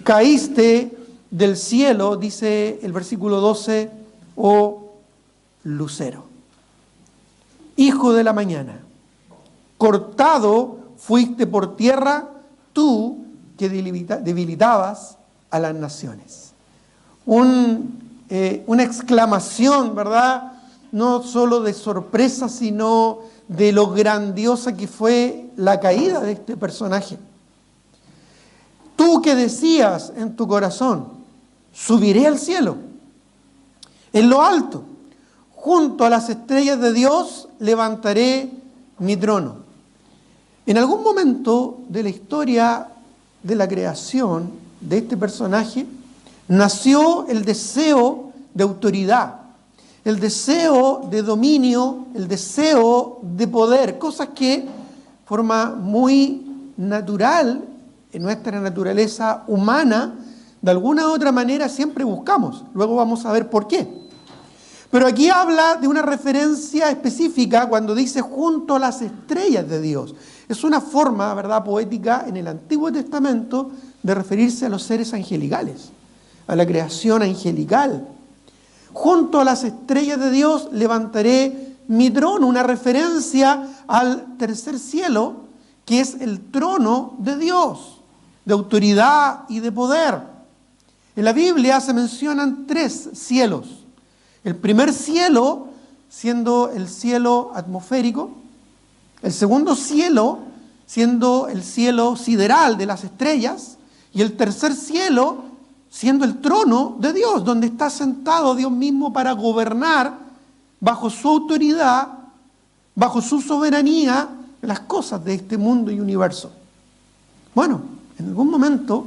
caíste del cielo, dice el versículo 12, oh lucero, hijo de la mañana, cortado fuiste por tierra, tú que debilitabas a las naciones. Una exclamación, ¿verdad? No solo de sorpresa, sino de lo grandiosa que fue la caída de este personaje. Tú que decías en tu corazón, subiré al cielo, en lo alto, junto a las estrellas de Dios, levantaré mi trono. En algún momento de la historia de la creación de este personaje, nació el deseo de autoridad, el deseo de dominio, el deseo de poder, cosas que de forma muy natural en nuestra naturaleza humana, de alguna u otra manera siempre buscamos. Luego vamos a ver por qué. Pero aquí habla de una referencia específica cuando dice junto a las estrellas de Dios. Es una forma, ¿verdad?, poética en el Antiguo Testamento de referirse a los seres angelicales, a la creación angelical. Junto a las estrellas de Dios levantaré mi trono, una referencia al tercer cielo, que es el trono de Dios, de autoridad y de poder. En la Biblia se mencionan 3 cielos. El primer cielo siendo el cielo atmosférico, el segundo cielo siendo el cielo sideral de las estrellas, y el tercer cielo siendo el trono de Dios, donde está sentado Dios mismo para gobernar bajo su autoridad, bajo su soberanía, las cosas de este mundo y universo. Bueno, en algún momento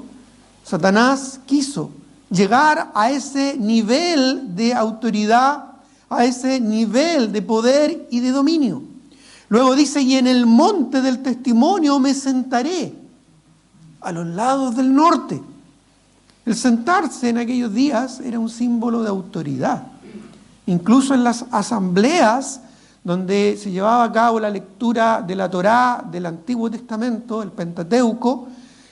Satanás quiso llegar a ese nivel de autoridad, a ese nivel de poder y de dominio. Luego dice, y en el monte del testimonio me sentaré, a los lados del norte. El sentarse en aquellos días era un símbolo de autoridad. Incluso en las asambleas donde se llevaba a cabo la lectura de la Torá, del Antiguo Testamento, el Pentateuco,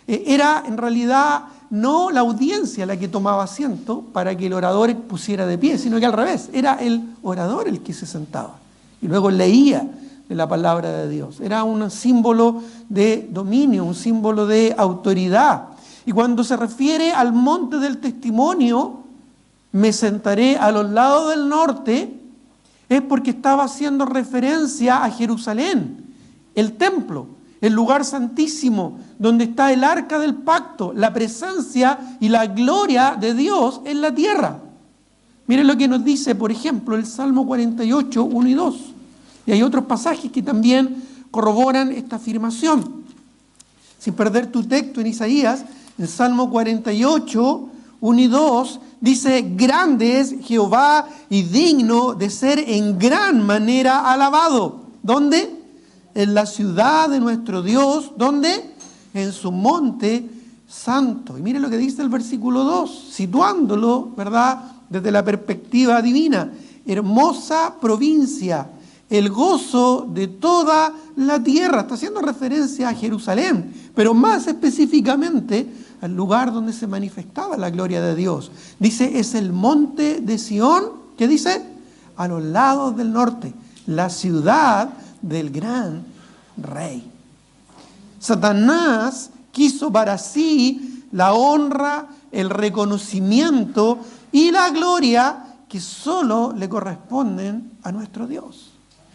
era en realidad no la audiencia la que tomaba asiento para que el orador pusiera de pie, sino que al revés, era el orador el que se sentaba y luego leía de la palabra de Dios. Era un símbolo de dominio, un símbolo de autoridad. Y cuando se refiere al monte del testimonio, me sentaré a los lados del norte, es porque estaba haciendo referencia a Jerusalén, el templo, el lugar santísimo, donde está el arca del pacto, la presencia y la gloria de Dios en la tierra. Miren lo que nos dice, por ejemplo, el Salmo 48, 1 y 2. Y hay otros pasajes que también corroboran esta afirmación. Sin perder tu texto en Isaías, el Salmo 48, 1 y 2, dice, grande es Jehová y digno de ser en gran manera alabado. ¿Dónde? En la ciudad de nuestro Dios. ¿Dónde? En su monte santo. Y miren lo que dice el versículo 2, situándolo, ¿verdad?, desde la perspectiva divina. Hermosa provincia, el gozo de toda la tierra. Está haciendo referencia a Jerusalén, pero más específicamente al lugar donde se manifestaba la gloria de Dios. Dice, es el monte de Sión, ¿qué dice? A los lados del norte, la ciudad del gran rey. Satanás quiso para sí la honra, el reconocimiento y la gloria que solo le corresponden a nuestro Dios.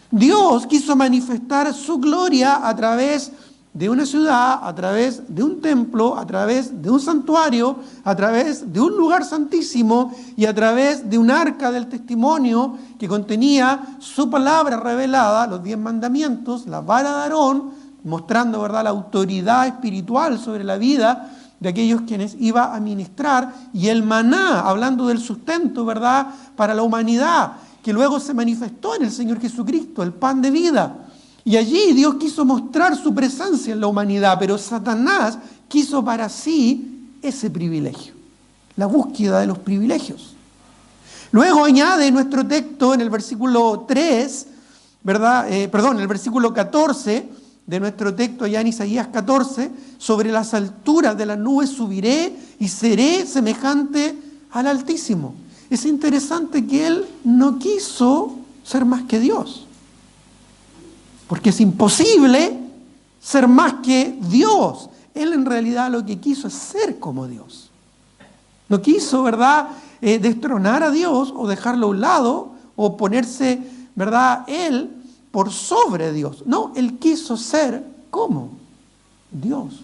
Dios quiso manifestar su gloria a través de una ciudad, a través de un templo, a través de un santuario, a través de un lugar santísimo y a través de un arca del testimonio que contenía su palabra revelada, los 10 mandamientos, la vara de Aarón, mostrando, ¿verdad?, la autoridad espiritual sobre la vida de aquellos quienes iba a ministrar, y el maná, hablando del sustento, ¿verdad?, para la humanidad, que luego se manifestó en el Señor Jesucristo, el pan de vida. Y allí Dios quiso mostrar su presencia en la humanidad, pero Satanás quiso para sí ese privilegio, la búsqueda de los privilegios. Luego añade nuestro texto en el versículo 3, ¿verdad? En el versículo 14 de nuestro texto, allá en Isaías 14, sobre las alturas de las nubes subiré y seré semejante al Altísimo. Es interesante que él no quiso ser más que Dios, porque es imposible ser más que Dios. Él en realidad lo que quiso es ser como Dios. No quiso, ¿verdad?, destronar a Dios o dejarlo a un lado o ponerse, ¿verdad?, él por sobre Dios. No, él quiso ser como Dios,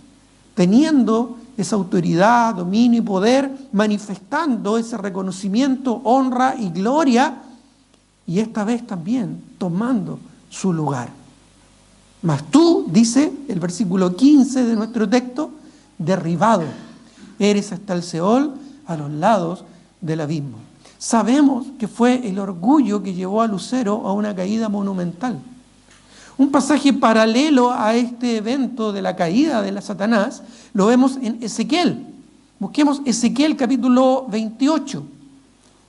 teniendo esa autoridad, dominio y poder, manifestando ese reconocimiento, honra y gloria, y esta vez también tomando su lugar. Mas tú, dice el versículo 15 de nuestro texto, derribado eres hasta el Seol, a los lados del abismo. Sabemos que fue el orgullo que llevó a Lucero a una caída monumental. Un pasaje paralelo a este evento de la caída de la Satanás lo vemos en Ezequiel. Busquemos Ezequiel capítulo 28.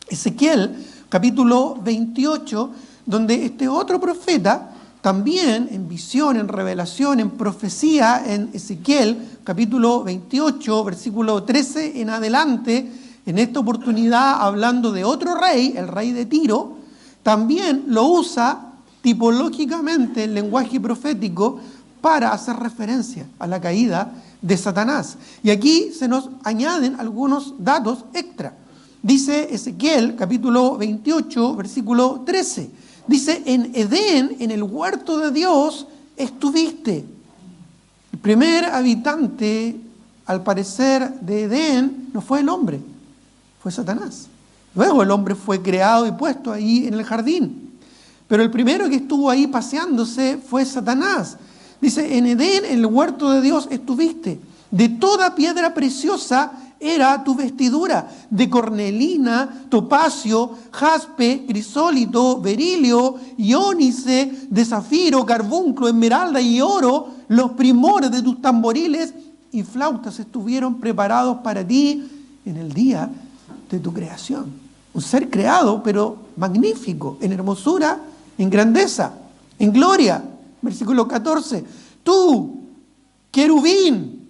Ezequiel capítulo 28, donde este otro profeta, también en visión, en revelación, en profecía, en Ezequiel capítulo 28, versículo 13 en adelante, en esta oportunidad hablando de otro rey, el rey de Tiro, también lo usa tipológicamente el lenguaje profético para hacer referencia a la caída de Satanás. Y aquí se nos añaden algunos datos extra. Dice Ezequiel capítulo 28, versículo 13. Dice, en Edén, en el huerto de Dios, estuviste. El primer habitante, al parecer, de Edén no fue el hombre, fue Satanás. Luego el hombre fue creado y puesto ahí en el jardín. Pero el primero que estuvo ahí paseándose fue Satanás. Dice, en Edén, en el huerto de Dios, estuviste. De toda piedra preciosa era tu vestidura, de cornelina, topacio, jaspe, crisólito, berilio, iónice, de zafiro, carbunclo, esmeralda y oro. Los primores de tus tamboriles y flautas estuvieron preparados para ti en el día de tu creación. Un ser creado, pero magnífico, en hermosura, en grandeza, en gloria. Versículo 14. Tú, querubín,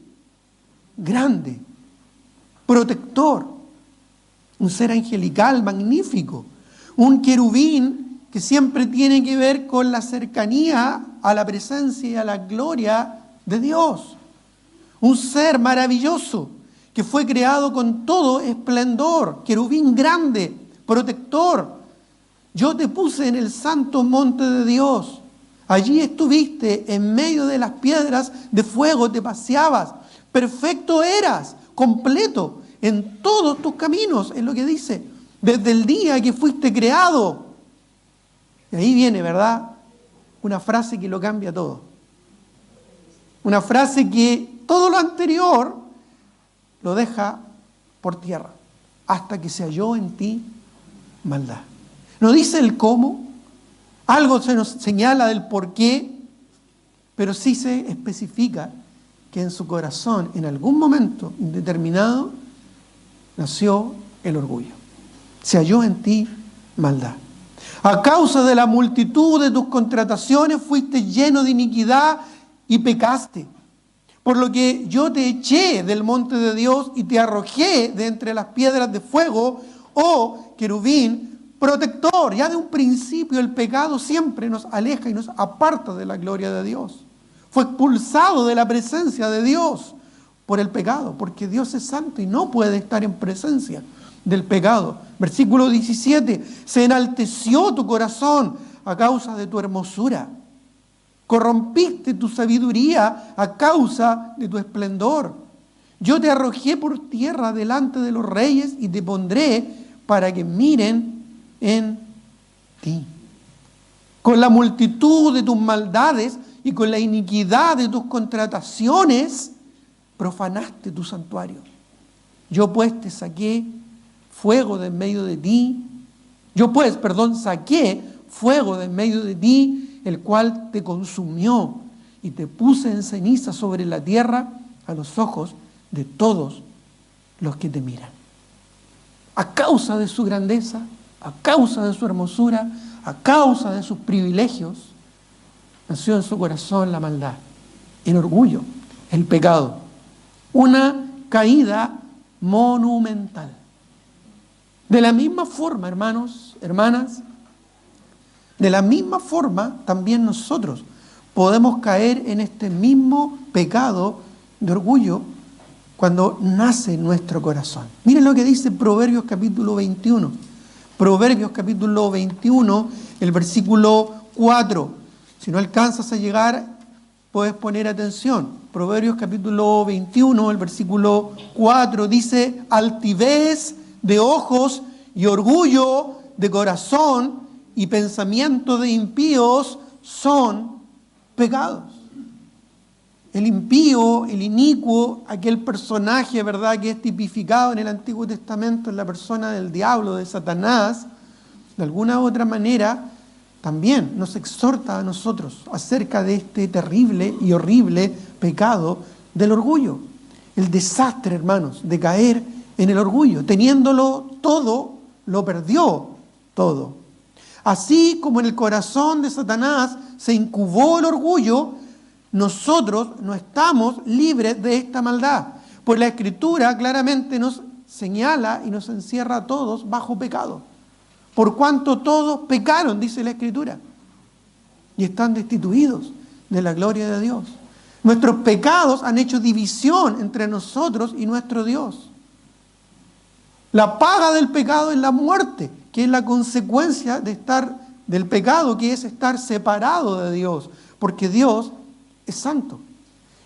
grande, protector, un ser angelical magnífico, un querubín que siempre tiene que ver con la cercanía a la presencia y a la gloria de Dios, un ser maravilloso que fue creado con todo esplendor, querubín grande, protector. Yo te puse en el santo monte de Dios, allí estuviste en medio de las piedras de fuego, te paseabas, perfecto eras, completo en todos tus caminos, es lo que dice, desde el día que fuiste creado. Y ahí viene, ¿verdad?, una frase que lo cambia todo. Una frase que todo lo anterior lo deja por tierra, hasta que se halló en ti maldad. No dice el cómo, algo se nos señala del por qué, pero sí se especifica que en su corazón, en algún momento indeterminado, nació el orgullo. Se halló en ti maldad. A causa de la multitud de tus contrataciones fuiste lleno de iniquidad y pecaste. Por lo que yo te eché del monte de Dios y te arrojé de entre las piedras de fuego, oh querubín protector. Ya de un principio el pecado siempre nos aleja y nos aparta de la gloria de Dios. Fue expulsado de la presencia de Dios por el pecado, porque Dios es santo y no puede estar en presencia del pecado. Versículo 17, se enalteció tu corazón a causa de tu hermosura. Corrompiste tu sabiduría a causa de tu esplendor. Yo te arrojé por tierra delante de los reyes y te pondré para que miren en ti. Con la multitud de tus maldades y con la iniquidad de tus contrataciones, profanaste tu santuario. Yo pues te saqué fuego de en medio de ti. Saqué fuego de en medio de ti, el cual te consumió y te puse en ceniza sobre la tierra a los ojos de todos los que te miran. A causa de su grandeza, a causa de su hermosura, a causa de sus privilegios, nació en su corazón la maldad, el orgullo, el pecado. Una caída monumental. De la misma forma, hermanos, hermanas, de la misma forma también nosotros podemos caer en este mismo pecado de orgullo cuando nace en nuestro corazón. Miren lo que dice Proverbios capítulo 21. Proverbios capítulo 21, el versículo 4. Si no alcanzas a llegar, puedes poner atención. Proverbios capítulo 21, el versículo 4 dice: altivez de ojos y orgullo de corazón y pensamiento de impíos son pecados. El impío, el inicuo, aquel personaje, ¿verdad?, que es tipificado en el Antiguo Testamento en la persona del diablo, de Satanás, de alguna u otra manera, también nos exhorta a nosotros acerca de este terrible y horrible pecado del orgullo. El desastre, hermanos, de caer en el orgullo. Teniéndolo todo, lo perdió todo. Así como en el corazón de Satanás se incubó el orgullo, nosotros no estamos libres de esta maldad, pues la Escritura claramente nos señala y nos encierra a todos bajo pecado. Por cuanto todos pecaron, dice la Escritura, y están destituidos de la gloria de Dios. Nuestros pecados han hecho división entre nosotros y nuestro Dios. La paga del pecado es la muerte, que es la consecuencia de del pecado, que es estar separado de Dios, porque Dios es santo.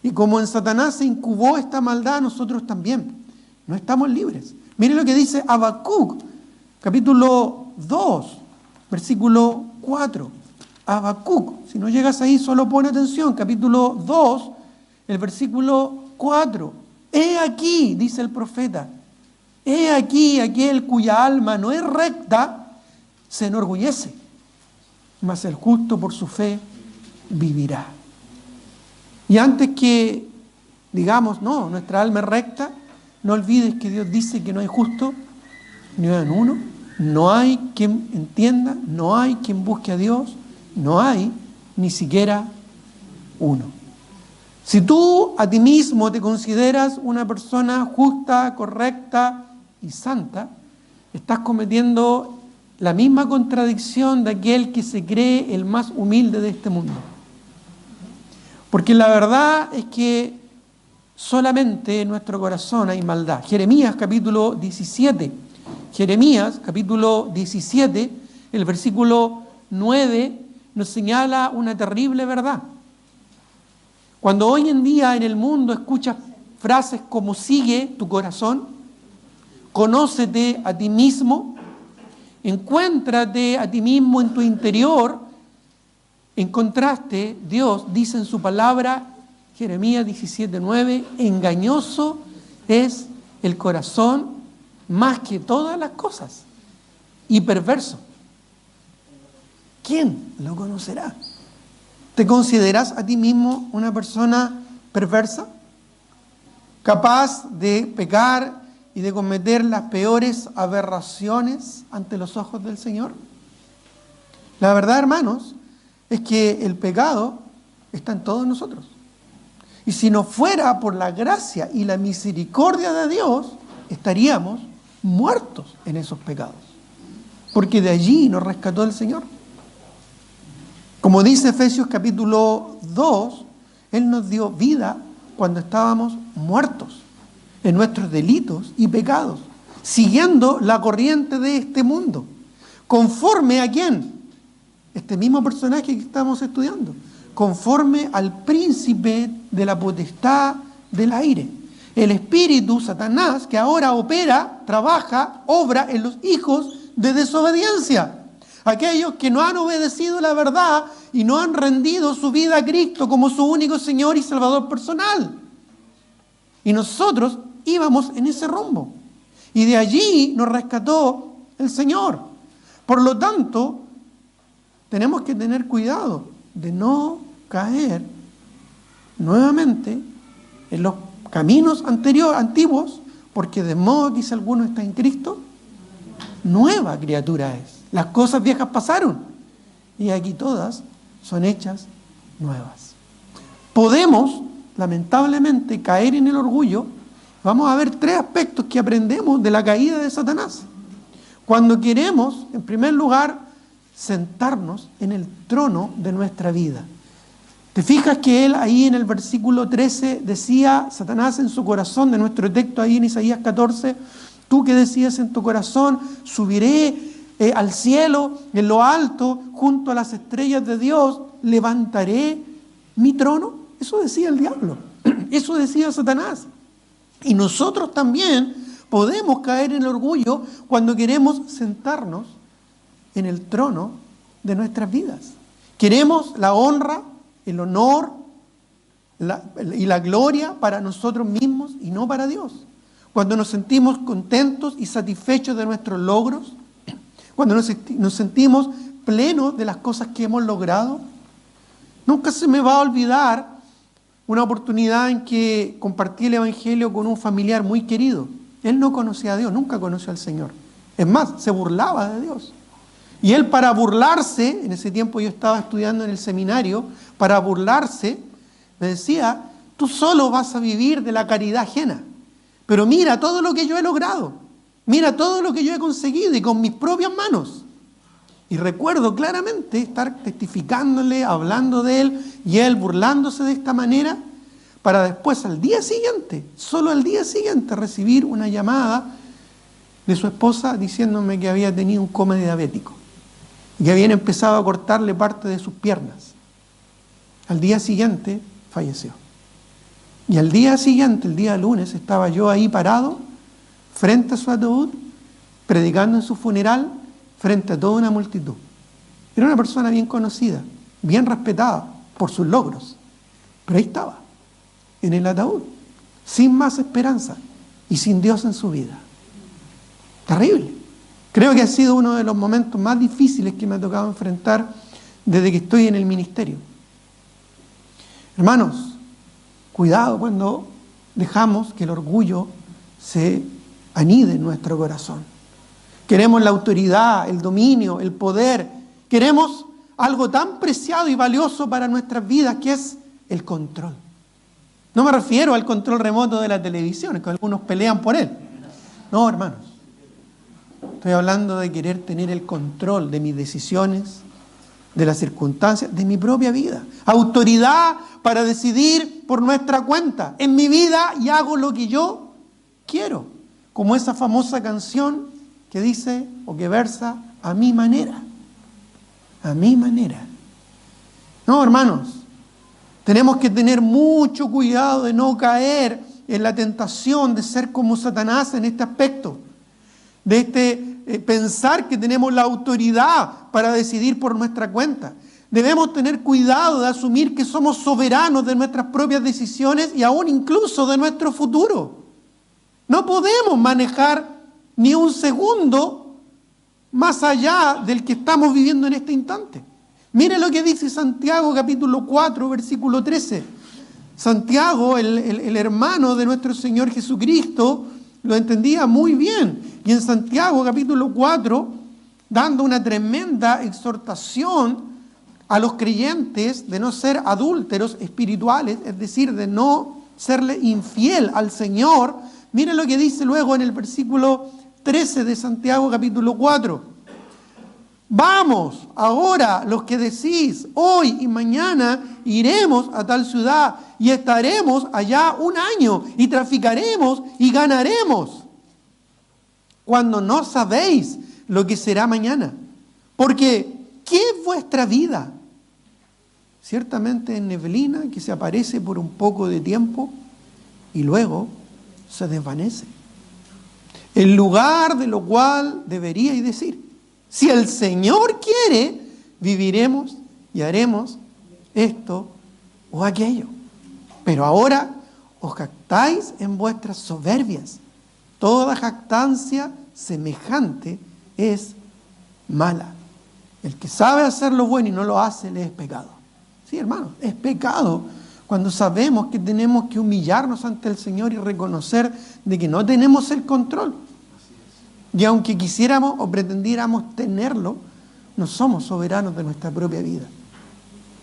Y como en Satanás se incubó esta maldad, nosotros también no estamos libres. Miren lo que dice Habacuc, capítulo 2, versículo 4. Habacuc, si no llegas ahí, solo pon atención, capítulo 2, el versículo 4. He aquí, dice el profeta, he aquí aquel cuya alma no es recta, se enorgullece, mas el justo por su fe vivirá. Y antes que digamos, no, nuestra alma es recta, no olvides que Dios dice que no hay justo ni en uno, no hay quien entienda, no hay quien busque a Dios, no hay ni siquiera uno. Si tú a ti mismo te consideras una persona justa, correcta y santa, estás cometiendo la misma contradicción de aquel que se cree el más humilde de este mundo. Porque la verdad es que solamente en nuestro corazón hay maldad. Jeremías capítulo 17, Jeremías capítulo 17, el versículo 9 nos señala una terrible verdad. Cuando hoy en día en el mundo escuchas frases como sigue tu corazón, conócete a ti mismo, encuéntrate a ti mismo en tu interior, en contraste, Dios dice en su palabra, Jeremías 17:9, engañoso es el corazón más que todas las cosas y perverso. ¿Quién lo conocerá? ¿Te consideras a ti mismo una persona perversa? ¿Capaz de pecar y de cometer las peores aberraciones ante los ojos del Señor? La verdad, hermanos, es que el pecado está en todos nosotros. Y si no fuera por la gracia y la misericordia de Dios, estaríamos muertos en esos pecados. Porque de allí nos rescató el Señor. Como dice Efesios capítulo 2, Él nos dio vida cuando estábamos muertos en nuestros delitos y pecados, siguiendo la corriente de este mundo. ¿Conforme a quién? Este mismo personaje que estamos estudiando. Conforme al príncipe de la potestad del aire. El espíritu, Satanás, que ahora opera, trabaja, obra en los hijos de desobediencia. Aquellos que no han obedecido la verdad y no han rendido su vida a Cristo como su único Señor y Salvador personal. Y nosotros íbamos en ese rumbo. Y de allí nos rescató el Señor. Por lo tanto, tenemos que tener cuidado de no caer nuevamente en los caminos antiguos, porque de modo que si alguno está en Cristo, nueva criatura es. Las cosas viejas pasaron y aquí todas son hechas nuevas. Podemos, lamentablemente, caer en el orgullo Vamos a ver 3 aspectos que aprendemos de la caída de Satanás. Cuando queremos, en primer lugar, sentarnos en el trono de nuestra vida. ¿Te fijas que él ahí en el versículo 13 decía, Satanás en su corazón, de nuestro texto ahí en Isaías 14, tú que decías en tu corazón, subiré al cielo, en lo alto, junto a las estrellas de Dios, levantaré mi trono? Eso decía el diablo, eso decía Satanás. Y nosotros también podemos caer en el orgullo cuando queremos sentarnos en el trono de nuestras vidas. Queremos la honra, el honor y la gloria para nosotros mismos y no para Dios. Cuando nos sentimos contentos y satisfechos de nuestros logros, cuando nos sentimos plenos de las cosas que hemos logrado. Nunca se me va a olvidar una oportunidad en que compartí el Evangelio con un familiar muy querido. Él no conocía a Dios, nunca conoció al Señor. Es más, se burlaba de Dios. Y él, para burlarse, en ese tiempo yo estaba estudiando en el seminario, para burlarse, me decía, tú solo vas a vivir de la caridad ajena. Pero mira todo lo que yo he logrado. Mira todo lo que yo he conseguido y con mis propias manos. Y recuerdo claramente estar testificándole, hablando de él y él burlándose de esta manera, para después al día siguiente, solo al día siguiente, recibir una llamada de su esposa diciéndome que había tenido un coma diabético y que habían empezado a cortarle parte de sus piernas. Al día siguiente falleció. Y al día siguiente, el día lunes, estaba yo ahí parado frente a su ataúd, predicando en su funeral, frente a toda una multitud. Era una persona bien conocida, bien respetada por sus logros, pero ahí estaba, en el ataúd, sin más esperanza y sin Dios en su vida. Terrible. Creo que ha sido uno de los momentos más difíciles que me ha tocado enfrentar desde que estoy en el ministerio. Hermanos, cuidado cuando dejamos que el orgullo se anide en nuestro corazón. Queremos la autoridad, el dominio, el poder. Queremos algo tan preciado y valioso para nuestras vidas que es el control. No me refiero al control remoto de la televisión, que algunos pelean por él. No, hermanos. Estoy hablando de querer tener el control de mis decisiones, de las circunstancias, de mi propia vida. Autoridad para decidir por nuestra cuenta en mi vida y hago lo que yo quiero. Como esa famosa canción que dice o que versa, a mi manera. A mi manera. No, hermanos, tenemos que tener mucho cuidado de no caer en la tentación de ser como Satanás en este aspecto. De pensar que tenemos la autoridad para decidir por nuestra cuenta. Debemos tener cuidado de asumir que somos soberanos de nuestras propias decisiones y aún incluso de nuestro futuro. No podemos manejar ni un segundo más allá del que estamos viviendo en este instante. Mire lo que dice Santiago capítulo 4, versículo 13. Santiago, el hermano de nuestro Señor Jesucristo, lo entendía muy bien. Y en Santiago capítulo 4, dando una tremenda exhortación a los creyentes de no ser adúlteros espirituales, es decir, de no serle infiel al Señor. Mire lo que dice luego en el versículo 13 de Santiago capítulo 4. Vamos, ahora los que decís, hoy y mañana iremos a tal ciudad y estaremos allá un año y traficaremos y ganaremos, cuando no sabéis lo que será mañana. Porque, ¿qué es vuestra vida? Ciertamente es neblina que se aparece por un poco de tiempo y luego se desvanece. En lugar de lo cual deberíais decir, si el Señor quiere, viviremos y haremos esto o aquello. Pero ahora os jactáis en vuestras soberbias. Toda jactancia semejante es mala. El que sabe hacer lo bueno y no lo hace, le es pecado. Sí, hermano, es pecado cuando sabemos que tenemos que humillarnos ante el Señor y reconocer de que no tenemos el control. Y aunque quisiéramos o pretendiéramos tenerlo, no somos soberanos de nuestra propia vida.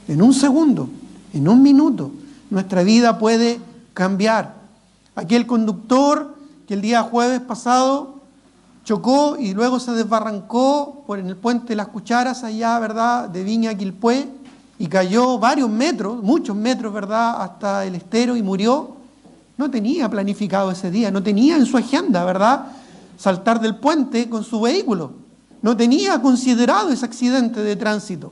En un segundo, en un minuto, nuestra vida puede cambiar. Aquel conductor que el día jueves pasado chocó y luego se desbarrancó en el puente de las Cucharas allá, ¿verdad?, de Viña a Quilpué, y cayó varios metros, muchos metros, ¿verdad?, hasta el estero y murió. No tenía planificado ese día, no tenía en su agenda, ¿verdad?, saltar del puente con su vehículo. No tenía considerado ese accidente de tránsito.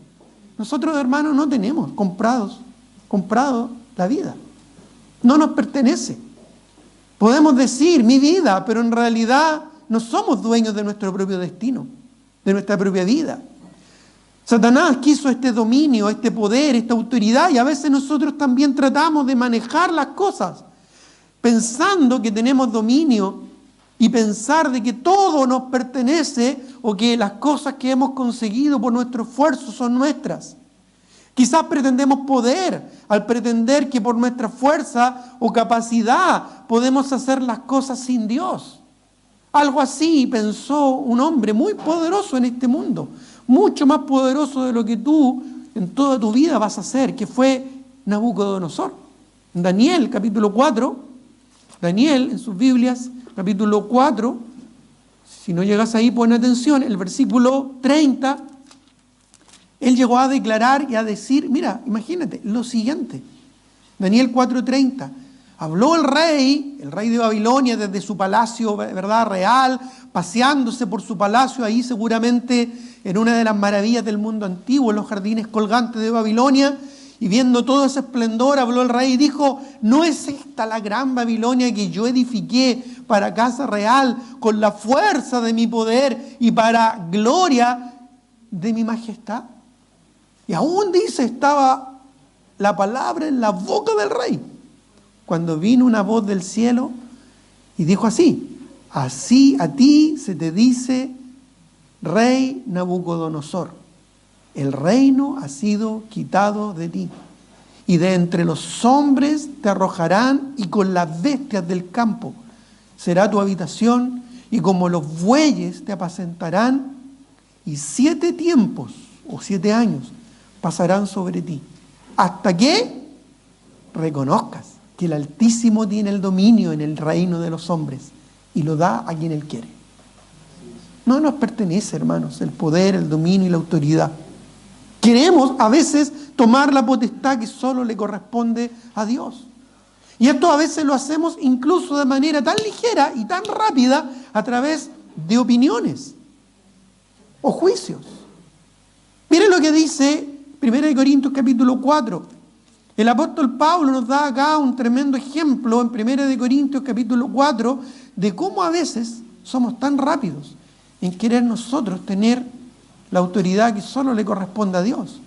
Nosotros, hermanos, no tenemos comprado la vida. No nos pertenece. Podemos decir mi vida, pero en realidad no somos dueños de nuestro propio destino, de nuestra propia vida. Satanás quiso este dominio, este poder, esta autoridad, y a veces nosotros también tratamos de manejar las cosas pensando que tenemos dominio y pensar de que todo nos pertenece o que las cosas que hemos conseguido por nuestro esfuerzo son nuestras. Quizás pretendemos poder al pretender que por nuestra fuerza o capacidad podemos hacer las cosas sin Dios. Algo así pensó un hombre muy poderoso en este mundo, mucho más poderoso de lo que tú en toda tu vida vas a hacer, que fue Nabucodonosor. En Daniel, capítulo 4, Daniel, en sus Biblias, capítulo 4, si no llegas ahí, pon atención, el versículo 30, él llegó a declarar y a decir, mira, imagínate, lo siguiente, Daniel 4:30, habló el rey de Babilonia desde su palacio, ¿verdad?, real, paseándose por su palacio, ahí seguramente en una de las maravillas del mundo antiguo, en los jardines colgantes de Babilonia, y viendo todo ese esplendor, habló el rey y dijo, ¿no es esta la gran Babilonia que yo edifiqué para casa real con la fuerza de mi poder y para gloria de mi majestad? Y aún dice, estaba la palabra en la boca del rey, cuando vino una voz del cielo y dijo así a ti se te dice, rey Nabucodonosor, el reino ha sido quitado de ti, y de entre los hombres te arrojarán, y con las bestias del campo será tu habitación, y como los bueyes te apacentarán, y 7 tiempos o 7 años pasarán sobre ti, hasta que reconozcas que el Altísimo tiene el dominio en el reino de los hombres y lo da a quien Él quiere. No nos pertenece, hermanos, el poder, el dominio y la autoridad. Queremos a veces tomar la potestad que solo le corresponde a Dios. Y esto a veces lo hacemos incluso de manera tan ligera y tan rápida a través de opiniones o juicios. Miren lo que dice 1 Corintios capítulo 4. El apóstol Pablo nos da acá un tremendo ejemplo en 1 Corintios capítulo 4 de cómo a veces somos tan rápidos en querer nosotros tener la autoridad que solo le corresponde a Dios.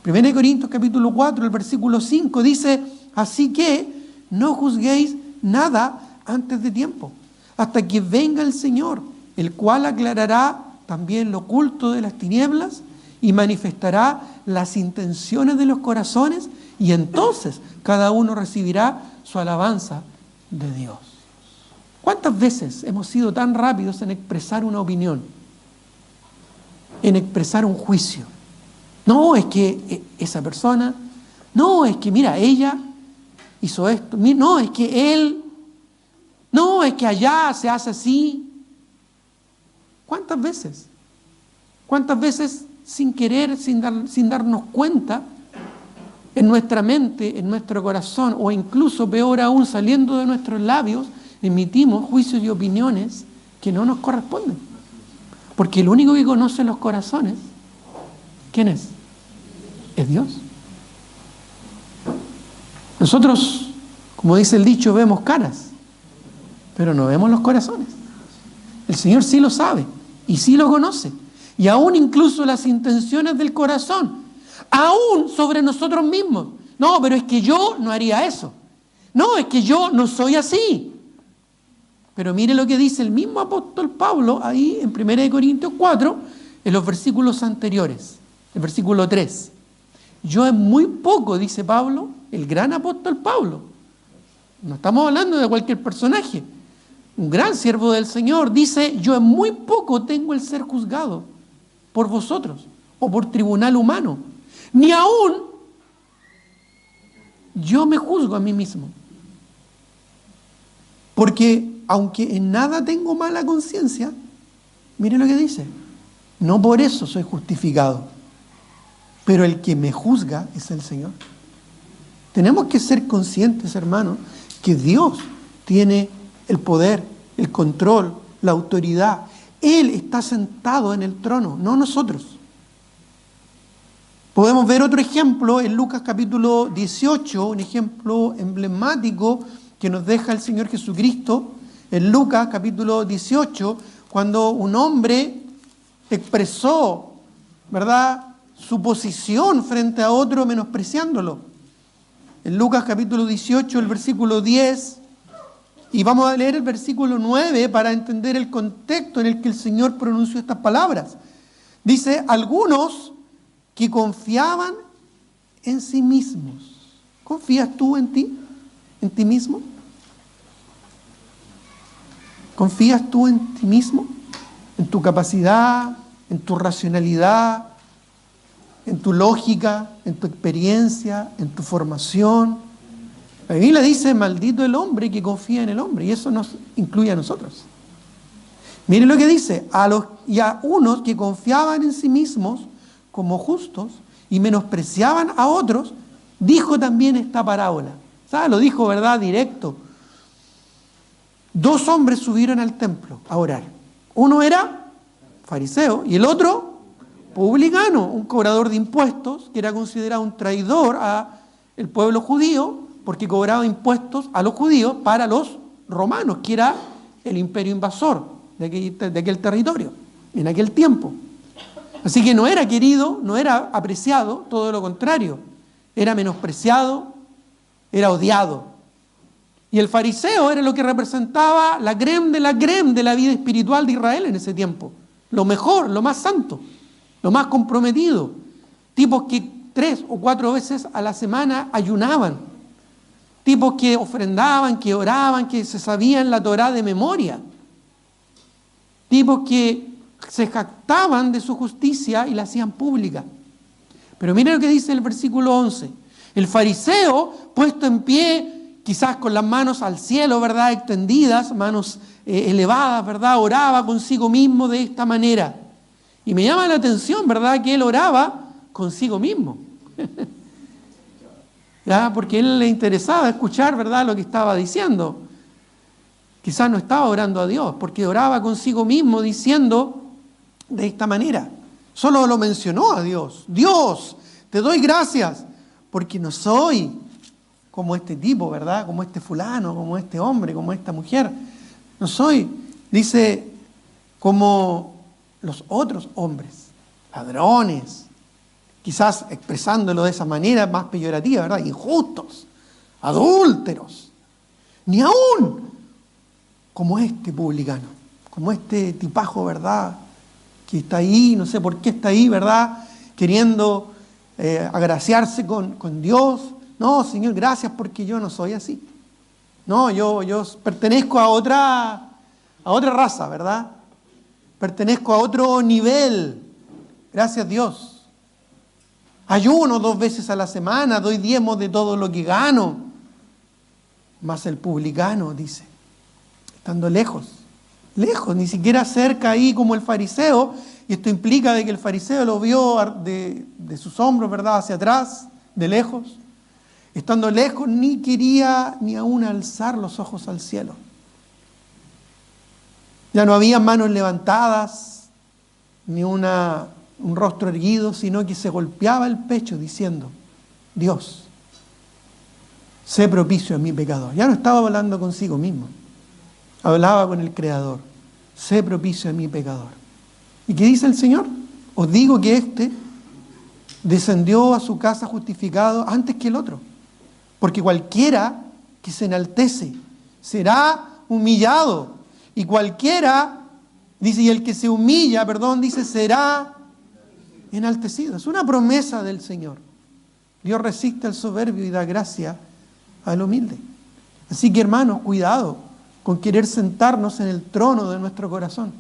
1 Corintios capítulo 4, el versículo 5 dice, así que no juzguéis nada antes de tiempo, hasta que venga el Señor, el cual aclarará también lo oculto de las tinieblas y manifestará las intenciones de los corazones, y entonces cada uno recibirá su alabanza de Dios. ¿Cuántas veces hemos sido tan rápidos en expresar una opinión, en expresar un juicio? No, es que esa persona, no, es que mira, ella hizo esto, no, es que él, no, es que allá se hace así. ¿Cuántas veces? ¿Cuántas veces sin querer, sin darnos cuenta, en nuestra mente, en nuestro corazón, o incluso peor aún, saliendo de nuestros labios, emitimos juicios y opiniones que no nos corresponden? Porque el único que conoce los corazones, ¿quién es? Es Dios. Nosotros, como dice el dicho, vemos caras, pero no vemos los corazones. El Señor sí lo sabe y sí lo conoce. Y aún incluso las intenciones del corazón, aún sobre nosotros mismos. No, pero es que yo no haría eso. No, es que yo no soy así. Pero mire lo que dice el mismo apóstol Pablo ahí en 1 Corintios 4, en los versículos anteriores, el versículo 3. Yo en muy poco, dice Pablo, el gran apóstol Pablo. No estamos hablando de cualquier personaje. Un gran siervo del Señor dice, yo en muy poco tengo el ser juzgado por vosotros o por tribunal humano. Ni aún yo me juzgo a mí mismo. Porque aunque en nada tengo mala conciencia, mire lo que dice, no por eso soy justificado, pero el que me juzga es el Señor. Tenemos que ser conscientes, hermanos, que Dios tiene el poder, el control, la autoridad. Él está sentado en el trono, no nosotros. Podemos ver otro ejemplo en Lucas capítulo 18, un ejemplo emblemático que nos deja el Señor Jesucristo. En Lucas capítulo 18, cuando un hombre expresó, ¿verdad?, su posición frente a otro menospreciándolo. En Lucas capítulo 18, el versículo 10, y vamos a leer el versículo 9 para entender el contexto en el que el Señor pronunció estas palabras. Dice, algunos que confiaban en sí mismos. ¿Confías tú en ti? ¿En ti mismo? ¿Confías tú en ti mismo? ¿En tu capacidad? ¿En tu racionalidad? ¿En tu lógica? ¿En tu experiencia? ¿En tu formación? La Biblia dice, maldito el hombre que confía en el hombre, y eso nos incluye a nosotros. Miren lo que dice, y a unos que confiaban en sí mismos como justos y menospreciaban a otros, dijo también esta parábola. ¿Sabes? Lo dijo, ¿verdad?, directo. 2 hombres subieron al templo a orar. Uno era fariseo y el otro publicano, un cobrador de impuestos, que era considerado un traidor al pueblo judío, porque cobraba impuestos a los judíos para los romanos, que era el imperio invasor de aquel territorio, en aquel tiempo. Así que no era querido, no era apreciado, todo lo contrario. Era menospreciado, era odiado. Y el fariseo era lo que representaba la crème de la vida espiritual de Israel en ese tiempo. Lo mejor, lo más santo, lo más comprometido. Tipos que 3 o 4 veces a la semana ayunaban. Tipos que ofrendaban, que oraban, que se sabían la Torá de memoria. Tipos que se jactaban de su justicia y la hacían pública. Pero miren lo que dice el versículo 11. El fariseo, puesto en pie, quizás con las manos al cielo, ¿verdad?, extendidas, manos elevadas, ¿verdad?, oraba consigo mismo de esta manera. Y me llama la atención, ¿verdad?, que él oraba consigo mismo. ¿Ya? Porque a él le interesaba escuchar, ¿verdad?, lo que estaba diciendo. Quizás no estaba orando a Dios, porque oraba consigo mismo diciendo de esta manera. Solo lo mencionó a Dios. Dios, te doy gracias, porque no soy como este tipo, ¿verdad?, como este fulano, como este hombre, como esta mujer. No soy, dice, como los otros hombres, ladrones, quizás expresándolo de esa manera más peyorativa, ¿verdad?, injustos, adúlteros, ni aún como este publicano, como este tipajo, ¿verdad?, que está ahí, no sé por qué está ahí, ¿verdad?, queriendo agraciarse con Dios. No, Señor, gracias porque yo no soy así. No, yo pertenezco a otra raza, ¿verdad? Pertenezco a otro nivel. Gracias, Dios. Ayuno 2 veces a la semana, doy diezmos de todo lo que gano. Mas el publicano, dice, estando lejos, ni siquiera cerca ahí como el fariseo, y esto implica de que el fariseo lo vio de sus hombros, ¿verdad?, hacia atrás, de lejos. Estando lejos, ni quería ni aún alzar los ojos al cielo. Ya no había manos levantadas, ni un rostro erguido, sino que se golpeaba el pecho diciendo, Dios, sé propicio a mi pecador. Ya no estaba hablando consigo mismo, hablaba con el Creador. Sé propicio a mi pecador. ¿Y qué dice el Señor? Os digo que éste descendió a su casa justificado antes que el otro. Porque cualquiera que se enaltece será humillado. Y cualquiera, dice, y el que se humilla, dice, será enaltecido. Es una promesa del Señor. Dios resiste al soberbio y da gracia al humilde. Así que, hermanos, cuidado con querer sentarnos en el trono de nuestro corazón.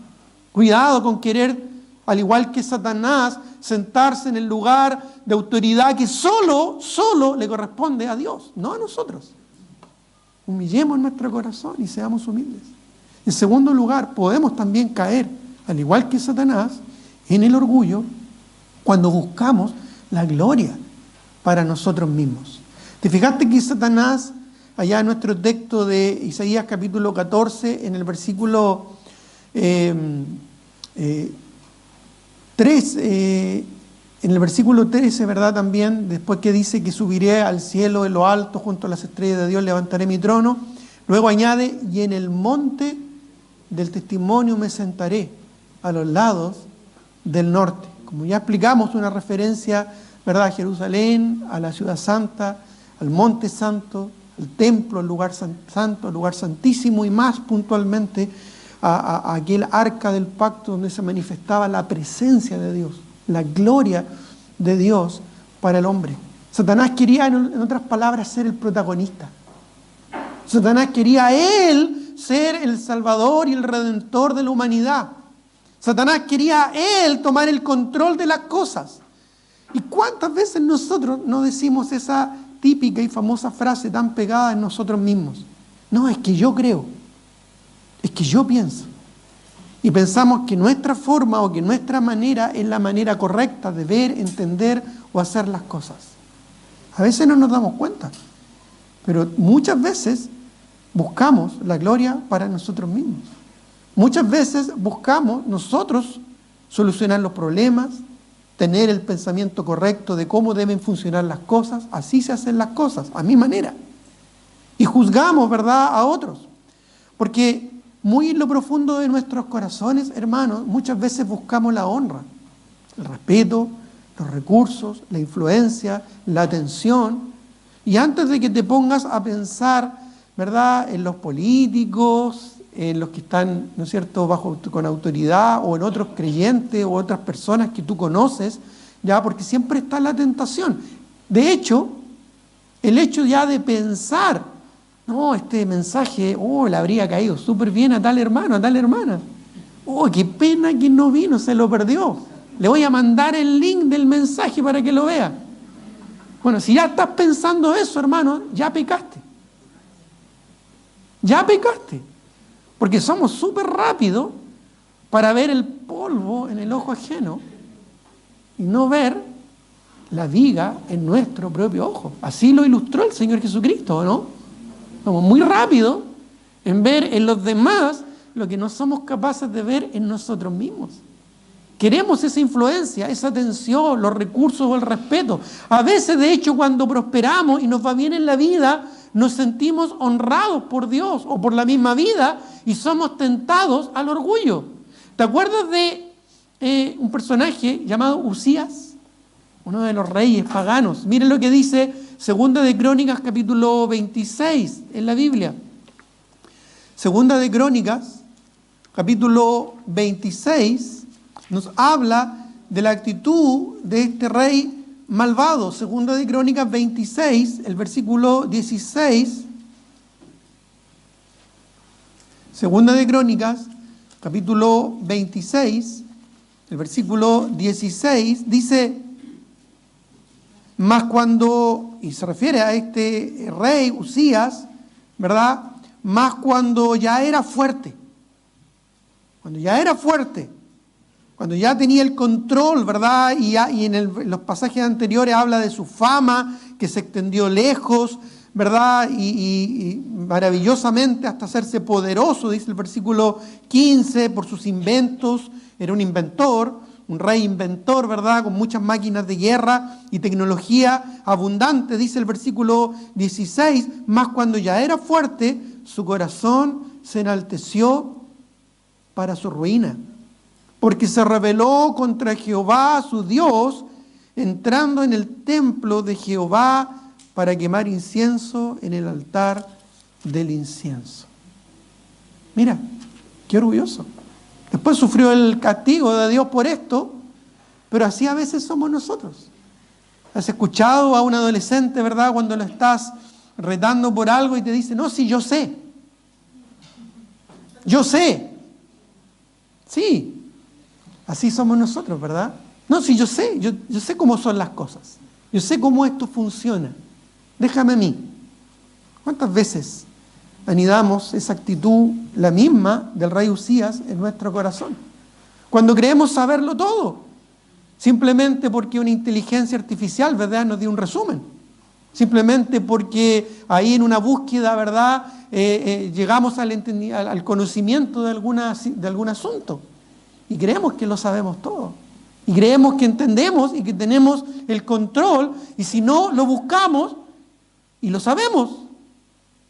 Cuidado con querer, al igual que Satanás, sentarse en el lugar de autoridad que solo le corresponde a Dios, no a nosotros. Humillemos nuestro corazón y seamos humildes. En segundo lugar, podemos también caer, al igual que Satanás, en el orgullo cuando buscamos la gloria para nosotros mismos. ¿Te fijaste que Satanás, allá en nuestro texto de Isaías capítulo 14, en el versículo 3, en el versículo 13, ¿verdad? También, después que dice que subiré al cielo de lo alto, junto a las estrellas de Dios levantaré mi trono, luego añade, y en el monte del testimonio me sentaré, a los lados del norte. Como ya explicamos, una referencia, ¿verdad?, a Jerusalén, a la ciudad santa, al monte santo, al templo, al lugar santo, al lugar santísimo, y más puntualmente a aquel arca del pacto donde se manifestaba la presencia de Dios, la gloria de Dios para el hombre. Satanás quería, en otras palabras, ser el protagonista. Satanás quería él ser el salvador y el redentor de la humanidad. Satanás quería él tomar el control de las cosas. ¿Y cuántas veces nosotros no decimos esa típica y famosa frase tan pegada en nosotros mismos? No, es que yo creo, es que yo pienso. Y pensamos que nuestra forma o que nuestra manera es la manera correcta de ver, entender o hacer las cosas. A veces no nos damos cuenta, pero muchas veces buscamos la gloria para nosotros mismos. Muchas veces buscamos nosotros solucionar los problemas, tener el pensamiento correcto de cómo deben funcionar las cosas. Así se hacen las cosas, a mi manera. Y juzgamos, ¿verdad?, a otros. Porque muy en lo profundo de nuestros corazones, hermanos, muchas veces buscamos la honra, el respeto, los recursos, la influencia, la atención. Y antes de que te pongas a pensar, ¿verdad?, en los políticos, en los que están, ¿no es cierto?, con autoridad, o en otros creyentes o otras personas que tú conoces, ya, porque siempre está la tentación. De hecho, el hecho ya de pensar, no, este mensaje, le habría caído súper bien a tal hermano, a tal hermana. Qué pena que no vino, se lo perdió. Le voy a mandar el link del mensaje para que lo vea. Bueno, si ya estás pensando eso, hermano, ya pecaste. Ya pecaste. Porque somos súper rápidos para ver el polvo en el ojo ajeno y no ver la viga en nuestro propio ojo. Así lo ilustró el Señor Jesucristo, ¿no? Somos muy rápidos en ver en los demás lo que no somos capaces de ver en nosotros mismos. Queremos esa influencia, esa atención, los recursos o el respeto. A veces, de hecho, cuando prosperamos y nos va bien en la vida, nos sentimos honrados por Dios o por la misma vida y somos tentados al orgullo. ¿Te acuerdas de un personaje llamado Usías? Uno de los reyes paganos. Miren lo que dice Segunda de Crónicas capítulo 26 en la Biblia. Segunda de Crónicas capítulo 26 nos habla de la actitud de este rey malvado. Segunda de Crónicas 26, el versículo 16. Segunda de Crónicas, capítulo 26, el versículo 16, dice, mas cuando, y se refiere a este rey Usías, ¿verdad? Mas cuando ya era fuerte, cuando ya tenía el control, ¿verdad? Y en los pasajes anteriores habla de su fama, que se extendió lejos, ¿verdad? Y maravillosamente hasta hacerse poderoso, dice el versículo 15, por sus inventos. Era un inventor, un rey inventor, ¿verdad? Con muchas máquinas de guerra y tecnología abundante, dice el versículo 16. Mas cuando ya era fuerte, su corazón se enalteció para su ruina, porque se rebeló contra Jehová su Dios, entrando en el templo de Jehová para quemar incienso en el altar del incienso. Mira, qué orgulloso. Después sufrió el castigo de Dios por esto, pero así a veces somos nosotros. ¿Has escuchado a un adolescente, verdad, cuando lo estás retando por algo y te dice, no, sí, yo sé. Yo sé. Sí. Así somos nosotros, ¿verdad? No, sí, yo sé cómo son las cosas. Yo sé cómo esto funciona. Déjame a mí. ¿Cuántas veces anidamos esa actitud, la misma del rey Usías, en nuestro corazón. Cuando creemos saberlo todo, simplemente porque una inteligencia artificial, ¿verdad?, nos dio un resumen. Simplemente porque ahí en una búsqueda, ¿verdad?, llegamos al conocimiento de algún asunto. Y creemos que lo sabemos todo. Y creemos que entendemos y que tenemos el control. Y si no, lo buscamos y lo sabemos.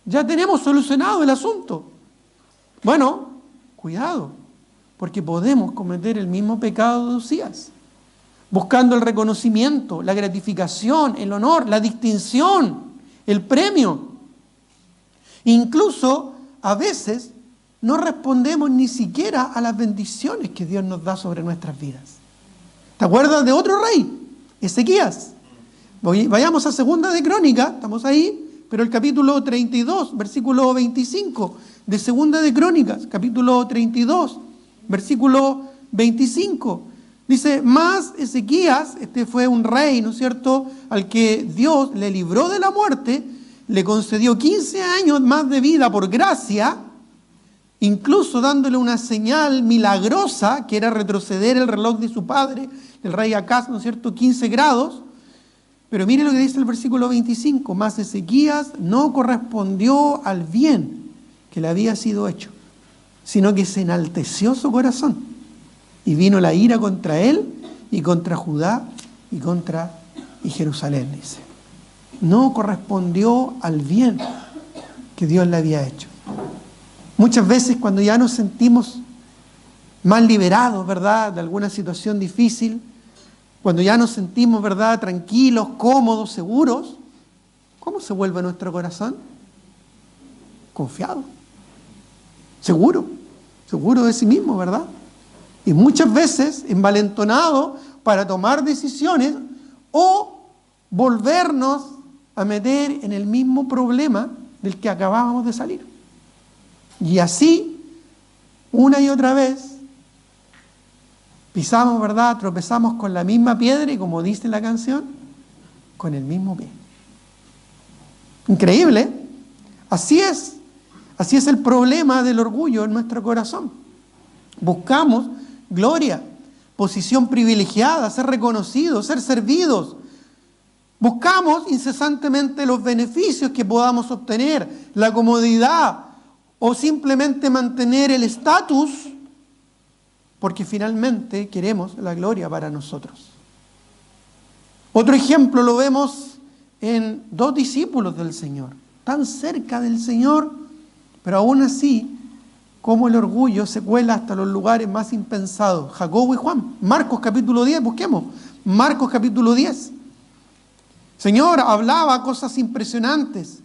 Ya tenemos solucionado el asunto. Bueno, cuidado, porque podemos cometer el mismo pecado de Usías, buscando el reconocimiento, la gratificación, el honor, la distinción, el premio. Incluso, a veces, no respondemos ni siquiera a las bendiciones que Dios nos da sobre nuestras vidas. ¿Te acuerdas de otro rey? Ezequías. Vayamos a Segunda de Crónicas, estamos ahí, pero el capítulo 32, versículo 25, de Segunda de Crónicas, capítulo 32, versículo 25. Dice, más Ezequías, este fue un rey, ¿no es cierto?, al que Dios le libró de la muerte, le concedió 15 años más de vida por gracia, incluso dándole una señal milagrosa, que era retroceder el reloj de su padre, el rey Acaz, ¿no es cierto?, 15 grados. Pero mire lo que dice el versículo 25, más Ezequías no correspondió al bien que le había sido hecho, sino que se enalteció su corazón, y vino la ira contra él, y contra Judá, y Jerusalén, dice. No correspondió al bien que Dios le había hecho. Muchas veces cuando ya nos sentimos más liberados, ¿verdad?, de alguna situación difícil, cuando ya nos sentimos, ¿verdad?, tranquilos, cómodos, seguros, ¿cómo se vuelve nuestro corazón? Confiado, seguro de sí mismo, ¿verdad? Y muchas veces envalentonado para tomar decisiones o volvernos a meter en el mismo problema del que acabábamos de salir. Y así, una y otra vez, pisamos, ¿verdad?, tropezamos con la misma piedra y, como dice la canción, con el mismo pie. Increíble, ¿eh? Así es el problema del orgullo en nuestro corazón. Buscamos gloria, posición privilegiada, ser reconocidos, ser servidos. Buscamos incesantemente los beneficios que podamos obtener, la comodidad o simplemente mantener el estatus, porque finalmente queremos la gloria para nosotros. Otro ejemplo lo vemos en dos discípulos del Señor, tan cerca del Señor, pero aún así, como el orgullo se cuela hasta los lugares más impensados. Jacobo y Juan. Marcos capítulo 10, busquemos. Marcos capítulo 10. Señor hablaba cosas impresionantes,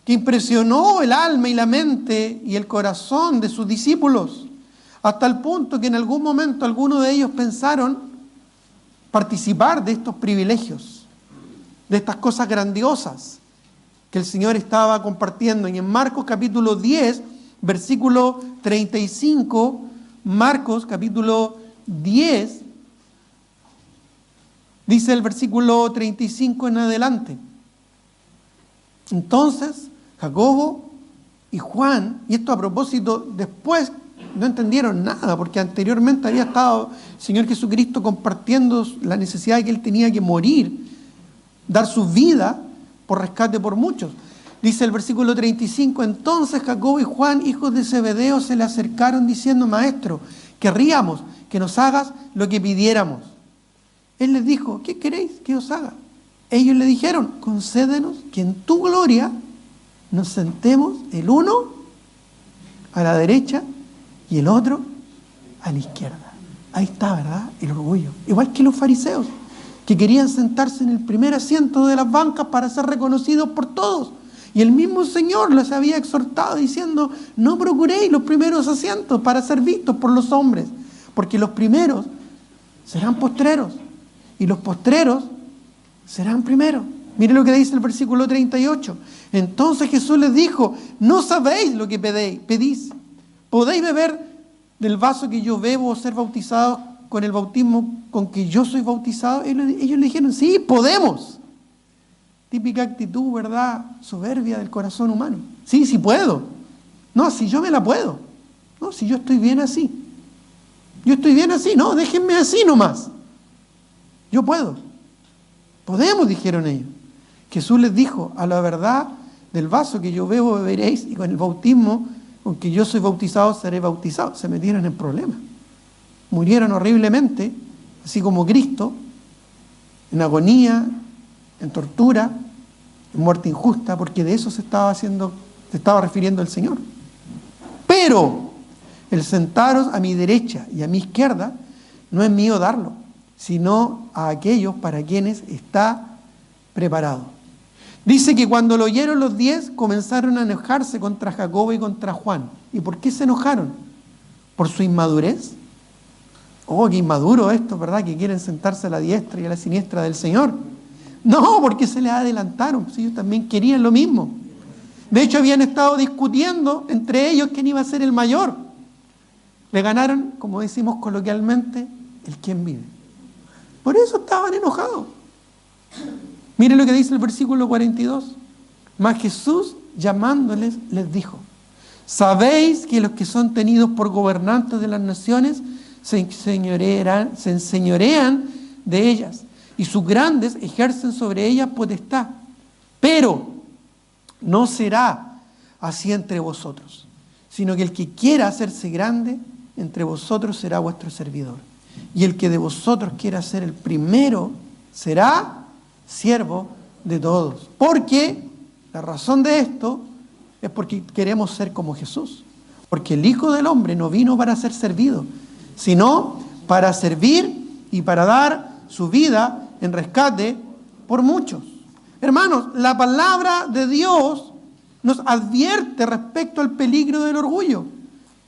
que impresionó el alma y la mente y el corazón de sus discípulos, hasta el punto que en algún momento algunos de ellos pensaron participar de estos privilegios, de estas cosas grandiosas que el Señor estaba compartiendo. Y en Marcos capítulo 10, versículo 35, Marcos capítulo 10, dice el versículo 35 en adelante. Entonces, Jacobo y Juan, y esto a propósito, después no entendieron nada, porque anteriormente había estado el Señor Jesucristo compartiendo la necesidad de que Él tenía que morir, dar su vida por rescate por muchos. Dice el versículo 35, entonces Jacobo y Juan, hijos de Zebedeo, se le acercaron diciendo, Maestro, querríamos que nos hagas lo que pidiéramos. Él les dijo, ¿qué queréis que os haga? Ellos le dijeron, concédenos que en tu gloria nos sentemos el uno a la derecha y el otro a la izquierda. Ahí está, ¿verdad?, el orgullo. Igual que los fariseos, que querían sentarse en el primer asiento de las bancas para ser reconocidos por todos. Y el mismo Señor les había exhortado diciendo, no procuréis los primeros asientos para ser vistos por los hombres, porque los primeros serán postreros y los postreros serán primeros. Mire lo que dice el versículo 38. Entonces Jesús les dijo, no sabéis lo que pedís. ¿Podéis beber del vaso que yo bebo o ser bautizados con el bautismo con que yo soy bautizado? Ellos le dijeron, sí, podemos. Típica actitud, ¿verdad?, soberbia del corazón humano. Sí, sí puedo. No, si yo me la puedo. No, si yo estoy bien así. Yo estoy bien así. No, déjenme así nomás. Yo puedo. Podemos, dijeron ellos. Jesús les dijo, a la verdad del vaso que yo bebo beberéis, y con el bautismo con que yo soy bautizado seré bautizado. Se metieron en problemas. Murieron horriblemente, así como Cristo, en agonía, en tortura, en muerte injusta, porque de eso se estaba refiriendo el Señor. Pero el sentaros a mi derecha y a mi izquierda no es mío darlo, sino a aquellos para quienes está preparado. Dice que cuando lo oyeron los 10, comenzaron a enojarse contra Jacobo y contra Juan. ¿Y por qué se enojaron? ¿Por su inmadurez? Oh, qué inmaduro esto, ¿verdad? Que quieren sentarse a la diestra y a la siniestra del Señor. No, porque se les adelantaron, pues ellos también querían lo mismo. De hecho, habían estado discutiendo entre ellos quién iba a ser el mayor. Le ganaron, como decimos coloquialmente, el quien vive. Por eso estaban enojados. Miren lo que dice el versículo 42. Mas Jesús, llamándoles, les dijo: ¿sabéis que los que son tenidos por gobernantes de las naciones se enseñorean de ellas, y sus grandes ejercen sobre ellas potestad? Pero no será así entre vosotros, sino que el que quiera hacerse grande entre vosotros será vuestro servidor. Y el que de vosotros quiera ser el primero será siervo de todos. Porque la razón de esto es porque queremos ser como Jesús. Porque el Hijo del Hombre no vino para ser servido, sino para servir y para dar su vida en rescate por muchos. Hermanos, la palabra de Dios nos advierte respecto al peligro del orgullo.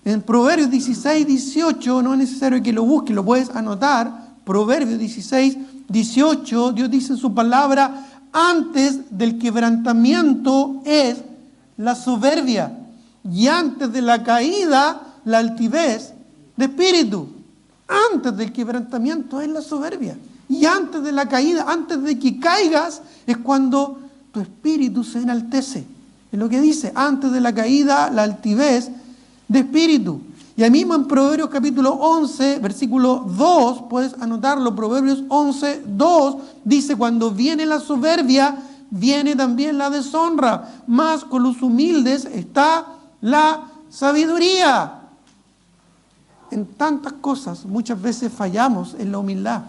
En Proverbios 16, 18, no es necesario que lo busques, lo puedes anotar. Proverbios 16, 18, Dios dice en su palabra: antes del quebrantamiento es la soberbia, y antes de la caída la altivez de espíritu. Antes del quebrantamiento es la soberbia, y antes de la caída, antes de que caigas, es cuando tu espíritu se enaltece. Es lo que dice: antes de la caída la altivez de espíritu. Y ahí mismo en Proverbios capítulo 11, versículo 2, puedes anotarlo, Proverbios 11, 2, dice: cuando viene la soberbia, viene también la deshonra, mas con los humildes está la sabiduría. En tantas cosas muchas veces fallamos en la humildad.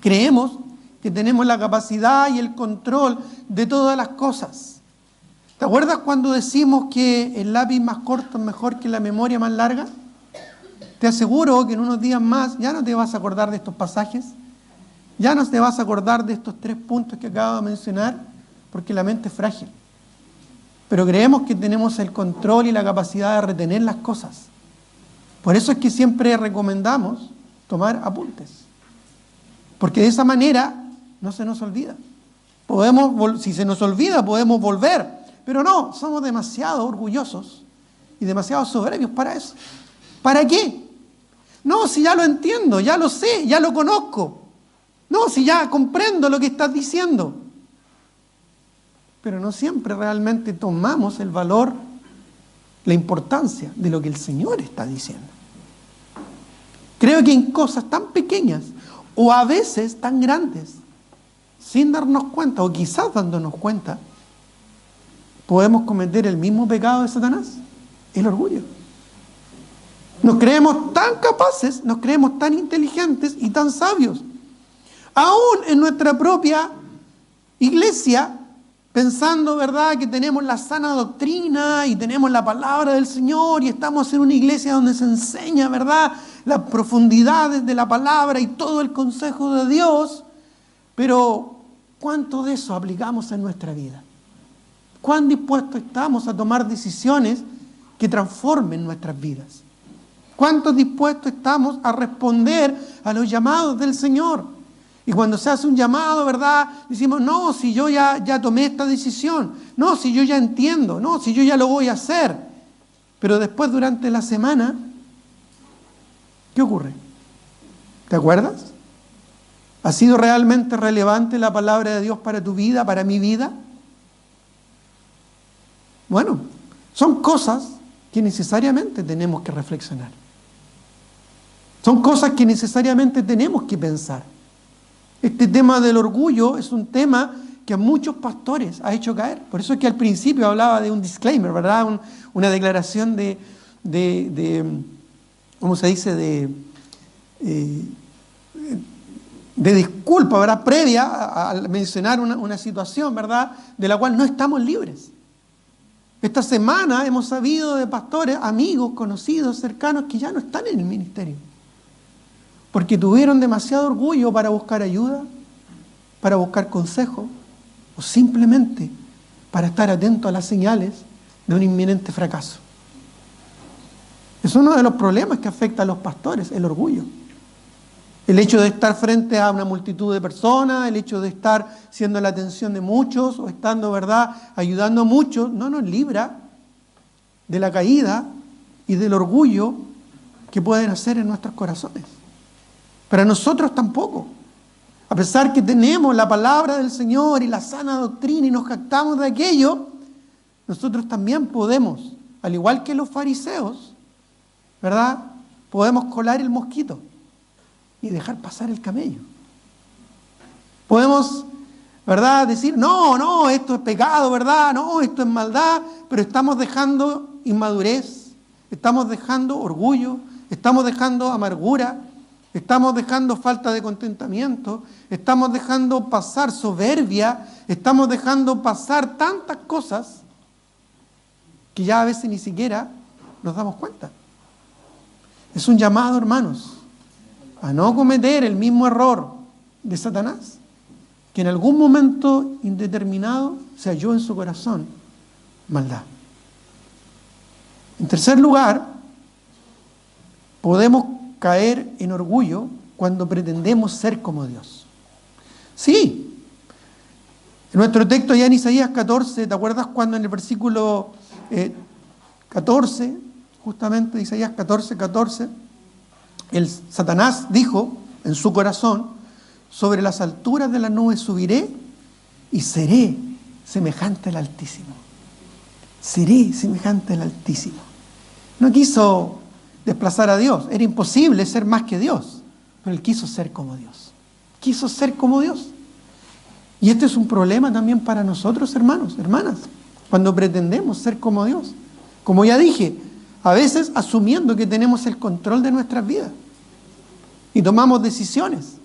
Creemos que tenemos la capacidad y el control de todas las cosas. ¿Te acuerdas cuando decimos que el lápiz más corto es mejor que la memoria más larga? Te aseguro que en unos días más ya no te vas a acordar de estos pasajes, ya no te vas a acordar de estos 3 puntos que acabo de mencionar, porque la mente es frágil. Pero creemos que tenemos el control y la capacidad de retener las cosas. Por eso es que siempre recomendamos tomar apuntes, porque de esa manera no se nos olvida. Si se nos olvida, podemos volver. Pero no, somos demasiado orgullosos y demasiado soberbios para eso. ¿Para qué? No, si ya lo entiendo, ya lo sé, ya lo conozco. No, si ya comprendo lo que estás diciendo. Pero no siempre realmente tomamos el valor, la importancia de lo que el Señor está diciendo. Creo que en cosas tan pequeñas o a veces tan grandes, sin darnos cuenta o quizás dándonos cuenta, podemos cometer el mismo pecado de Satanás, el orgullo. Nos creemos tan capaces, nos creemos tan inteligentes y tan sabios. Aún en nuestra propia iglesia, pensando, ¿verdad?, que tenemos la sana doctrina y tenemos la palabra del Señor y estamos en una iglesia donde se enseña, ¿verdad?, las profundidades de la palabra y todo el consejo de Dios. Pero, ¿cuánto de eso aplicamos en nuestra vida? ¿Cuán dispuestos estamos a tomar decisiones que transformen nuestras vidas? ¿Cuántos dispuestos estamos a responder a los llamados del Señor? Y cuando se hace un llamado, ¿verdad?, decimos: no, si yo ya tomé esta decisión, no, si yo ya entiendo, no, si yo ya lo voy a hacer. Pero después, durante la semana, ¿qué ocurre? ¿Te acuerdas? ¿Ha sido realmente relevante la palabra de Dios para tu vida, para mi vida? Bueno, son cosas que necesariamente tenemos que reflexionar. Son cosas que necesariamente tenemos que pensar. Este tema del orgullo es un tema que a muchos pastores ha hecho caer. Por eso es que al principio hablaba de un disclaimer, ¿verdad? Una declaración ¿cómo se dice? De disculpa, ¿verdad? Previa a mencionar una situación, ¿verdad? De la cual no estamos libres. Esta semana hemos sabido de pastores, amigos, conocidos, cercanos, que ya no están en el ministerio. Porque tuvieron demasiado orgullo para buscar ayuda, para buscar consejo, o simplemente para estar atentos a las señales de un inminente fracaso. Es uno de los problemas que afecta a los pastores, el orgullo. El hecho de estar frente a una multitud de personas, el hecho de estar siendo la atención de muchos o estando, ¿verdad?, ayudando a muchos, no nos libra de la caída y del orgullo que pueden hacer en nuestros corazones. Pero a nosotros tampoco. A pesar que tenemos la palabra del Señor y la sana doctrina y nos jactamos de aquello, nosotros también podemos, al igual que los fariseos, ¿verdad?, podemos colar el mosquito y dejar pasar el camello. Podemos, ¿verdad?, decir, no, esto es pecado, ¿verdad?, no, esto es maldad, pero estamos dejando inmadurez, estamos dejando orgullo, estamos dejando amargura, estamos dejando falta de contentamiento, estamos dejando pasar soberbia, estamos dejando pasar tantas cosas que ya a veces ni siquiera nos damos cuenta. Es un llamado, hermanos, a no cometer el mismo error de Satanás, que en algún momento indeterminado se halló en su corazón maldad. En tercer lugar, podemos caer en orgullo cuando pretendemos ser como Dios. Sí, en nuestro texto ya en Isaías 14, ¿te acuerdas cuando en el versículo 14, justamente Isaías 14, el Satanás dijo en su corazón, sobre las alturas de las nubes subiré y seré semejante al Altísimo. Seré semejante al Altísimo. No quiso desplazar a Dios, era imposible ser más que Dios, pero él quiso ser como Dios. Quiso ser como Dios. Y este es un problema también para nosotros, hermanos, hermanas, cuando pretendemos ser como Dios. Como ya dije, a veces asumiendo que tenemos el control de nuestras vidas y tomamos decisiones.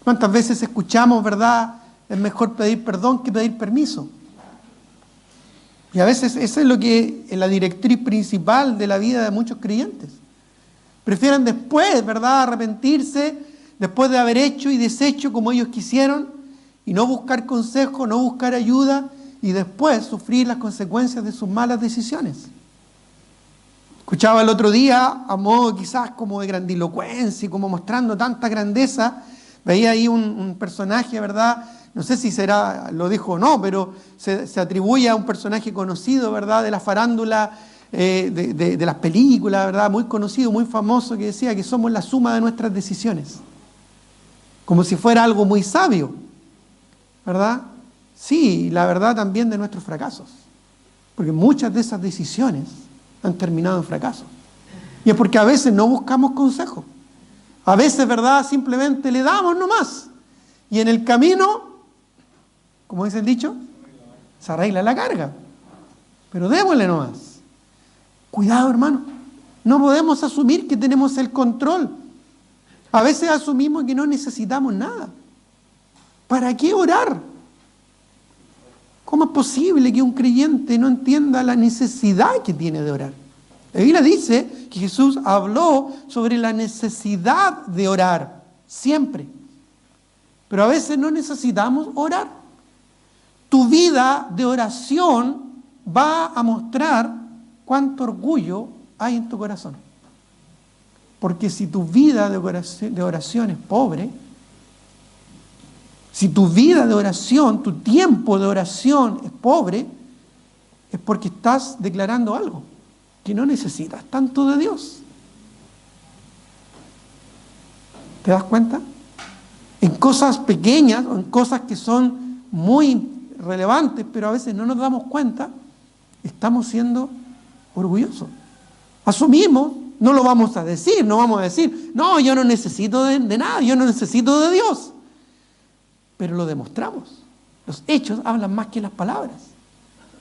¿Cuántas veces escuchamos, verdad? Es mejor pedir perdón que pedir permiso. Y a veces eso es lo que es la directriz principal de la vida de muchos creyentes. Prefieren después, ¿verdad?, arrepentirse, después de haber hecho y deshecho como ellos quisieron, y no buscar consejo, no buscar ayuda, y después sufrir las consecuencias de sus malas decisiones. Escuchaba el otro día, a modo quizás como de grandilocuencia, como mostrando tanta grandeza, veía ahí un personaje, ¿verdad?, no sé si lo dijo o no, pero se atribuye a un personaje conocido, ¿verdad?, de la farándula, de las películas, ¿verdad?, muy conocido, muy famoso, que decía que somos la suma de nuestras decisiones. Como si fuera algo muy sabio, ¿verdad? Sí, la verdad también de nuestros fracasos. Porque muchas de esas decisiones han terminado en fracaso. Y es porque a veces no buscamos consejo. A veces, ¿verdad?, simplemente le damos nomás. Y en el camino, como dice el dicho, se arregla la carga. Pero démosle nomás. Cuidado, hermano. No podemos asumir que tenemos el control. A veces asumimos que no necesitamos nada. ¿Para qué orar? ¿Cómo es posible que un creyente no entienda la necesidad que tiene de orar? La Biblia dice que Jesús habló sobre la necesidad de orar, siempre. Pero a veces no necesitamos orar. Tu vida de oración va a mostrar cuánto orgullo hay en tu corazón. Porque si tu vida de oración es pobre, si tu vida de oración, tu tiempo de oración es pobre, es porque estás declarando algo, que no necesitas tanto de Dios. ¿Te das cuenta? En cosas pequeñas o en cosas que son muy relevantes, pero a veces no nos damos cuenta, estamos siendo orgullosos. Asumimos, no lo vamos a decir, no vamos a decir, no, yo no necesito de nada, yo no necesito de Dios. Pero lo demostramos. Los hechos hablan más que las palabras.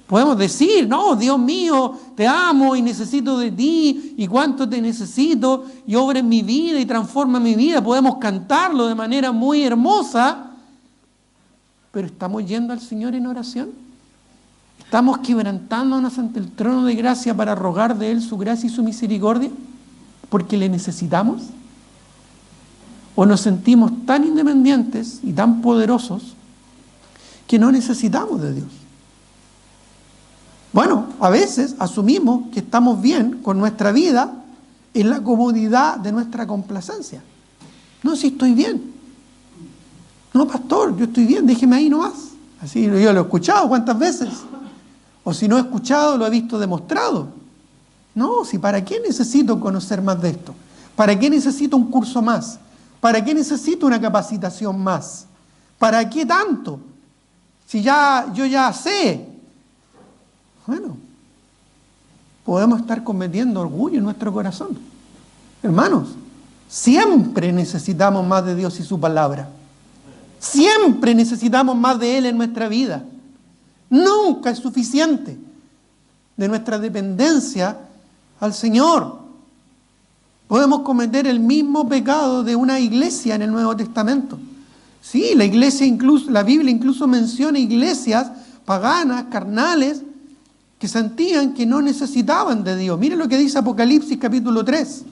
Podemos decir, no, Dios mío, te amo y necesito de ti, y cuánto te necesito, y obra en mi vida y transforma mi vida. Podemos cantarlo de manera muy hermosa, pero ¿estamos yendo al Señor en oración? ¿Estamos quebrantándonos ante el trono de gracia para rogar de Él su gracia y su misericordia? ¿Porque le necesitamos? ¿O nos sentimos tan independientes y tan poderosos que no necesitamos de Dios? Bueno, a veces asumimos que estamos bien con nuestra vida en la comodidad de nuestra complacencia. No, si estoy bien. No, pastor, yo estoy bien, déjeme ahí nomás. Así yo lo he escuchado cuántas veces. O si no he escuchado, lo he visto demostrado. No, si para qué necesito conocer más de esto. ¿Para qué necesito un curso más? ¿Para qué necesito una capacitación más? ¿Para qué tanto? Si yo ya sé. Bueno, podemos estar cometiendo orgullo en nuestro corazón. Hermanos, siempre necesitamos más de Dios y su palabra. Siempre necesitamos más de Él en nuestra vida. Nunca es suficiente de nuestra dependencia al Señor. Podemos cometer el mismo pecado de una iglesia en el Nuevo Testamento. Sí, la Biblia incluso menciona iglesias paganas, carnales, que sentían que no necesitaban de Dios. Miren lo que dice Apocalipsis capítulo 3.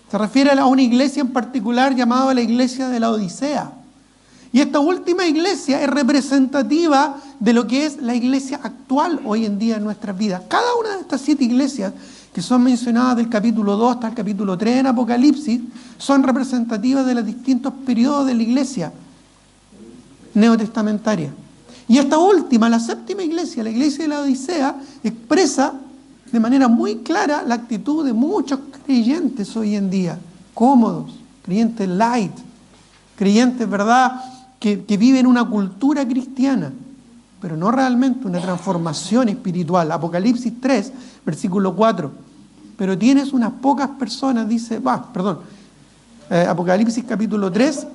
Se refiere a una iglesia en particular llamada la iglesia de la Odisea. Y esta última iglesia es representativa de lo que es la iglesia actual hoy en día en nuestras vidas. Cada una de estas 7 iglesias que son mencionadas del capítulo 2 hasta el capítulo 3 en Apocalipsis son representativas de los distintos periodos de la iglesia neotestamentaria. Y esta última, la 7ª iglesia, la iglesia de la Odisea, expresa de manera muy clara la actitud de muchos creyentes hoy en día, cómodos, creyentes light, creyentes, ¿verdad?, que viven una cultura cristiana, pero no realmente una transformación espiritual. Apocalipsis 3, versículo 4. Pero tienes unas pocas personas, dice, Apocalipsis capítulo 3,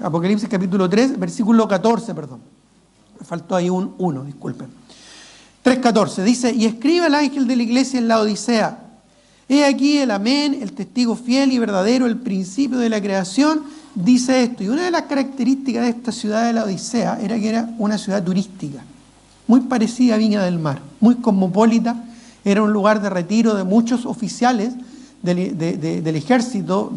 Apocalipsis capítulo 3, versículo 14, perdón. Me faltó ahí un 1, disculpen. 3:14, dice, y escribe al ángel de la iglesia en la Odisea, he aquí el amén, el testigo fiel y verdadero, el principio de la creación, dice esto. Y una de las características de esta ciudad de la Odisea era que era una ciudad turística, muy parecida a Viña del Mar, muy cosmopolita, era un lugar de retiro de muchos oficiales del ejército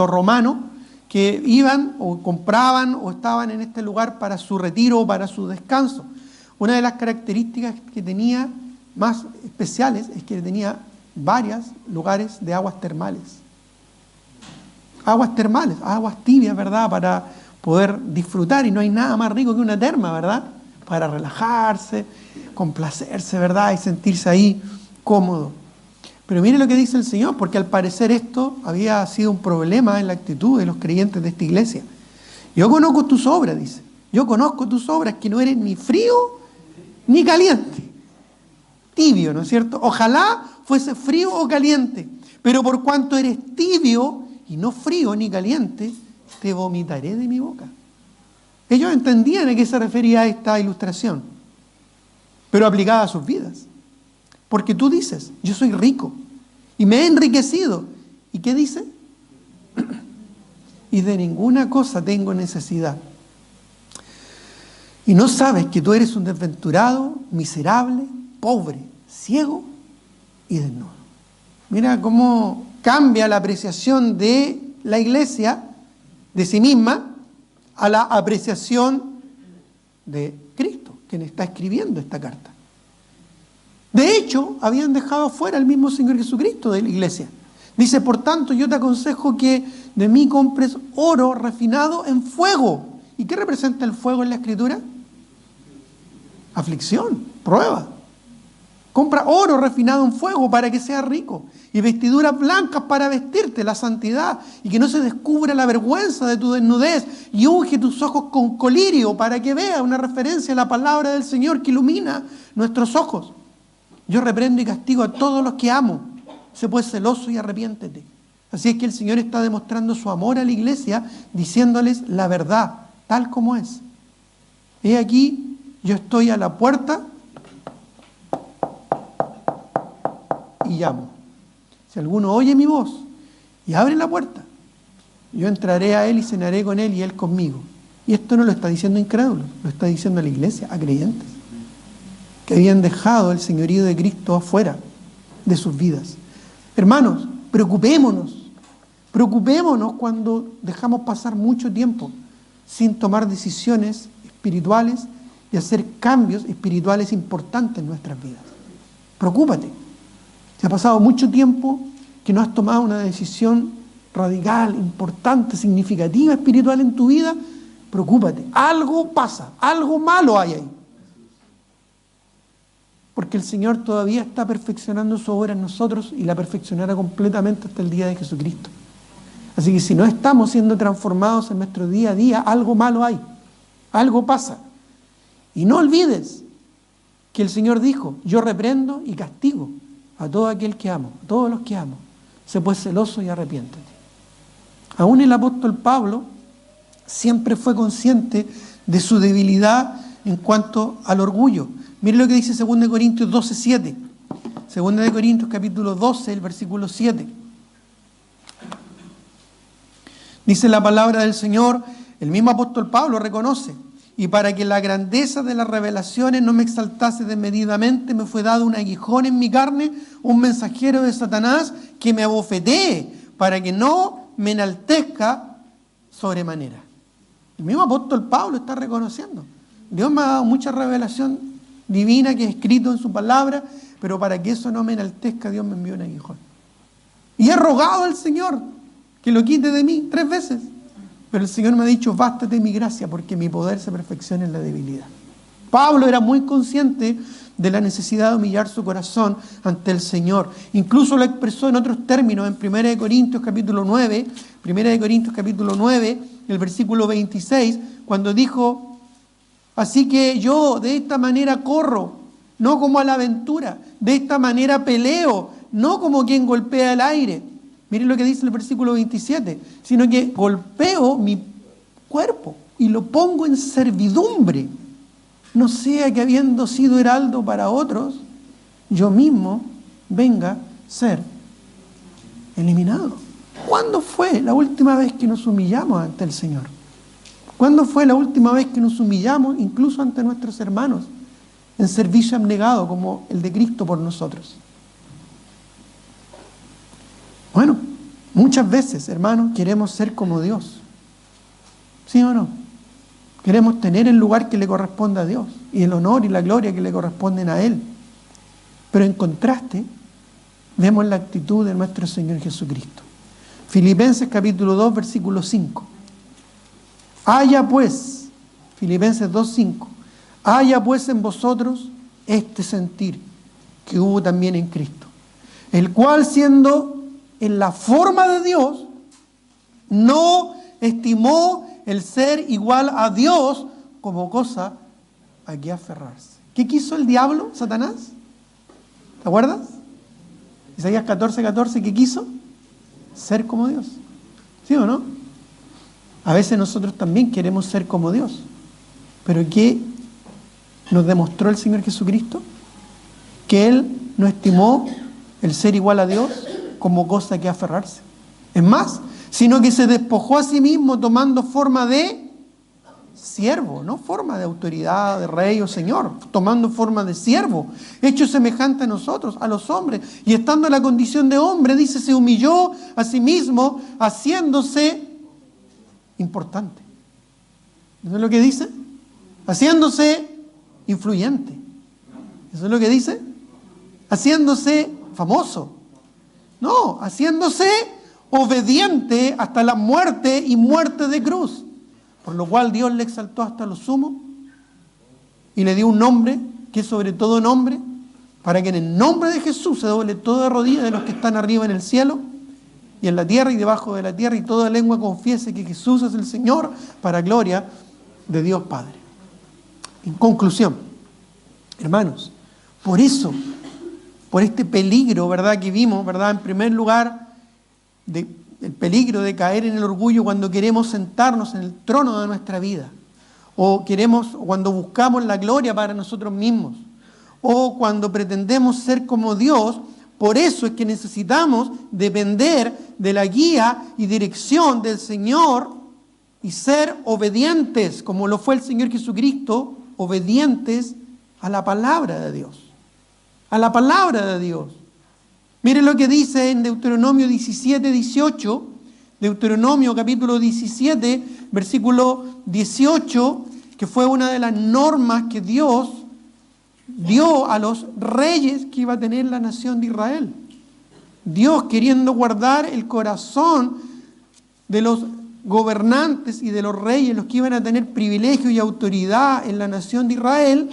romano, que iban o compraban o estaban en este lugar para su retiro o para su descanso. Una de las características que tenía más especiales es que tenía varios lugares de aguas termales. Aguas termales, aguas tibias, ¿verdad? Para poder disfrutar, y no hay nada más rico que una terma, ¿verdad? Para relajarse, complacerse, ¿verdad? Y sentirse ahí cómodo. Pero mire lo que dice el Señor, porque al parecer esto había sido un problema en la actitud de los creyentes de esta iglesia. Yo conozco tus obras, dice. Yo conozco tus obras, que no eres ni frío ni caliente. Tibio, ¿no es cierto? Ojalá fuese frío o caliente, pero por cuanto eres tibio y no frío ni caliente, te vomitaré de mi boca. Ellos entendían a qué se refería esta ilustración, pero aplicada a sus vidas. Porque tú dices, yo soy rico y me he enriquecido. ¿Y qué dice? Y de ninguna cosa tengo necesidad. Y no sabes que tú eres un desventurado, miserable, pobre, ciego y desnudo. Mira cómo cambia la apreciación de la iglesia, de sí misma, a la apreciación de Cristo, quien está escribiendo esta carta. De hecho, habían dejado fuera al mismo Señor Jesucristo de la iglesia. Dice, por tanto, yo te aconsejo que de mí compres oro refinado en fuego. ¿Y qué representa el fuego en la Escritura? Aflicción, prueba. Compra oro refinado en fuego para que sea rico, y vestiduras blancas para vestirte, la santidad, y que no se descubra la vergüenza de tu desnudez, y unge tus ojos con colirio para que veas, una referencia a la palabra del Señor que ilumina nuestros ojos. Yo reprendo y castigo a todos los que amo. Sé pues celoso y arrepiéntete. Así es que el Señor está demostrando su amor a la iglesia, diciéndoles la verdad, tal como es. He aquí, yo estoy a la puerta y llamo. Si alguno oye mi voz y abre la puerta, yo entraré a él y cenaré con él y él conmigo. Y esto no lo está diciendo incrédulos, lo está diciendo a la iglesia, a creyentes, que habían dejado el señorío de Cristo afuera de sus vidas. Hermanos, preocupémonos cuando dejamos pasar mucho tiempo sin tomar decisiones espirituales y hacer cambios espirituales importantes en nuestras vidas. Preocúpate. Si ha pasado mucho tiempo que no has tomado una decisión radical, importante, significativa, espiritual en tu vida, preocúpate. Algo pasa, algo malo hay ahí. Porque el Señor todavía está perfeccionando su obra en nosotros y la perfeccionará completamente hasta el día de Jesucristo. Así que si no estamos siendo transformados en nuestro día a día, algo malo hay, algo pasa. Y no olvides que el Señor dijo, yo reprendo y castigo a todo aquel que amo, a todos los que amo. Sé pues celoso y arrepiéntete. Aún el apóstol Pablo siempre fue consciente de su debilidad en cuanto al orgullo. Mire lo que dice 2 Corintios 12:7. 2 Corintios capítulo 12, el versículo 7. Dice la palabra del Señor, el mismo apóstol Pablo reconoce, y para que la grandeza de las revelaciones no me exaltase desmedidamente, me fue dado un aguijón en mi carne, un mensajero de Satanás que me abofetee, para que no me enaltezca sobremanera. El mismo apóstol Pablo está reconociendo. Dios me ha dado mucha revelación divina que he escrito en su palabra, pero para que eso no me enaltezca, Dios me envió un aguijón. Y he rogado al Señor que lo quite de mí 3 veces. Pero el Señor me ha dicho, bástate mi gracia, porque mi poder se perfecciona en la debilidad. Pablo era muy consciente de la necesidad de humillar su corazón ante el Señor. Incluso lo expresó en otros términos en 1 Corintios capítulo 9, el versículo 26, cuando dijo, así que yo de esta manera corro, no como a la aventura, de esta manera peleo, no como quien golpea el aire. Miren lo que dice el versículo 27, sino que golpeo mi cuerpo y lo pongo en servidumbre, no sea que habiendo sido heraldo para otros, yo mismo venga a ser eliminado. ¿Cuándo fue la última vez que nos humillamos ante el Señor? ¿Cuándo fue la última vez que nos humillamos incluso ante nuestros hermanos en servicio abnegado como el de Cristo por nosotros? Bueno, muchas veces, hermanos, queremos ser como Dios. ¿Sí o no? Queremos tener el lugar que le corresponde a Dios y el honor y la gloria que le corresponden a Él. Pero en contraste, vemos la actitud de nuestro Señor Jesucristo. Filipenses capítulo 2, versículo 5. Haya pues, Filipenses 2:5, haya pues en vosotros este sentir que hubo también en Cristo, el cual siendo en la forma de Dios, no estimó el ser igual a Dios como cosa a que aferrarse. ¿Qué quiso el diablo, Satanás? ¿Te acuerdas? Isaías 14:14, ¿qué quiso? Ser como Dios. ¿Sí o no? A veces nosotros también queremos ser como Dios. ¿Pero qué nos demostró el Señor Jesucristo? Que Él no estimó el ser igual a Dios como cosa que aferrarse. Es más, sino que se despojó a sí mismo tomando forma de siervo, no forma de autoridad, de rey o señor, tomando forma de siervo, hecho semejante a nosotros, a los hombres, y estando en la condición de hombre, dice, se humilló a sí mismo, haciéndose importante. ¿Eso es lo que dice? Haciéndose influyente. ¿Eso es lo que dice? Haciéndose famoso. No, haciéndose obediente hasta la muerte y muerte de cruz. Por lo cual Dios le exaltó hasta lo sumo y le dio un nombre que es sobre todo nombre, para que en el nombre de Jesús se doble toda rodilla de los que están arriba en el cielo y en la tierra y debajo de la tierra, y toda lengua confiese que Jesús es el Señor, para gloria de Dios Padre. En conclusión, hermanos, por eso, por este peligro, ¿verdad?, que vimos, ¿verdad?, en primer lugar, el peligro de caer en el orgullo cuando queremos sentarnos en el trono de nuestra vida, o cuando buscamos la gloria para nosotros mismos, o cuando pretendemos ser como Dios. Por eso es que necesitamos depender de la guía y dirección del Señor y ser obedientes, como lo fue el Señor Jesucristo, obedientes a la palabra de Dios. A la palabra de Dios. Miren lo que dice en Deuteronomio 17, 18, Deuteronomio capítulo 17, versículo 18, que fue una de las normas que Dios dio a los reyes que iba a tener la nación de Israel. Dios, queriendo guardar el corazón de los gobernantes y de los reyes, los que iban a tener privilegio y autoridad en la nación de Israel,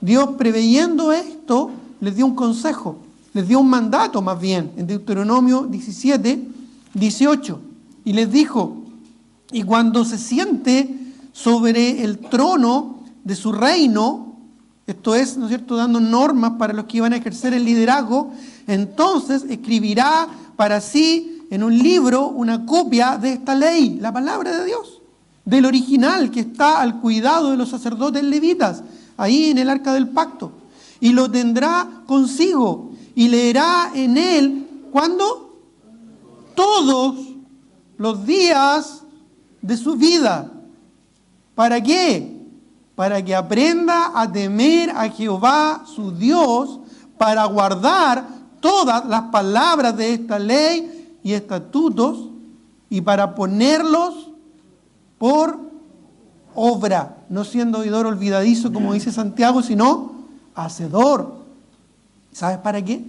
Dios, preveyendo esto, les dio un consejo, les dio un mandato más bien, en Deuteronomio 17, 18, y les dijo: y cuando se siente sobre el trono de su reino, esto es, ¿no es cierto?, dando normas para los que iban a ejercer el liderazgo, entonces escribirá para sí en un libro una copia de esta ley, la palabra de Dios, del original que está al cuidado de los sacerdotes levitas, ahí en el arca del pacto, y lo tendrá consigo y leerá en él, ¿cuándo? Todos los días de su vida. ¿Para qué? Para que aprenda a temer a Jehová su Dios, para guardar todas las palabras de esta ley y estatutos, y para ponerlos por obra, no siendo oidor olvidadizo, como dice Santiago, sino hacedor. ¿Sabes para qué?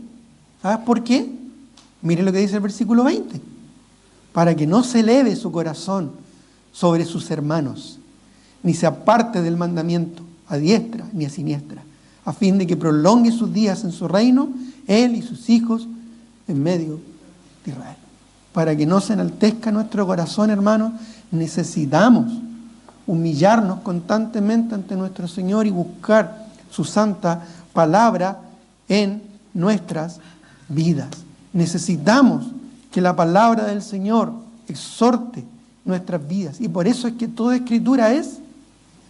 ¿Sabes por qué? Miren lo que dice el versículo 20. Para que no se eleve su corazón sobre sus hermanos, ni se aparte del mandamiento a diestra ni a siniestra, a fin de que prolongue sus días en su reino, él y sus hijos en medio de Israel. Para que no se enaltezca nuestro corazón, hermanos, necesitamos humillarnos constantemente ante nuestro Señor y buscar su santa palabra en nuestras vidas. Necesitamos que la palabra del Señor exhorte nuestras vidas, y por eso es que toda escritura es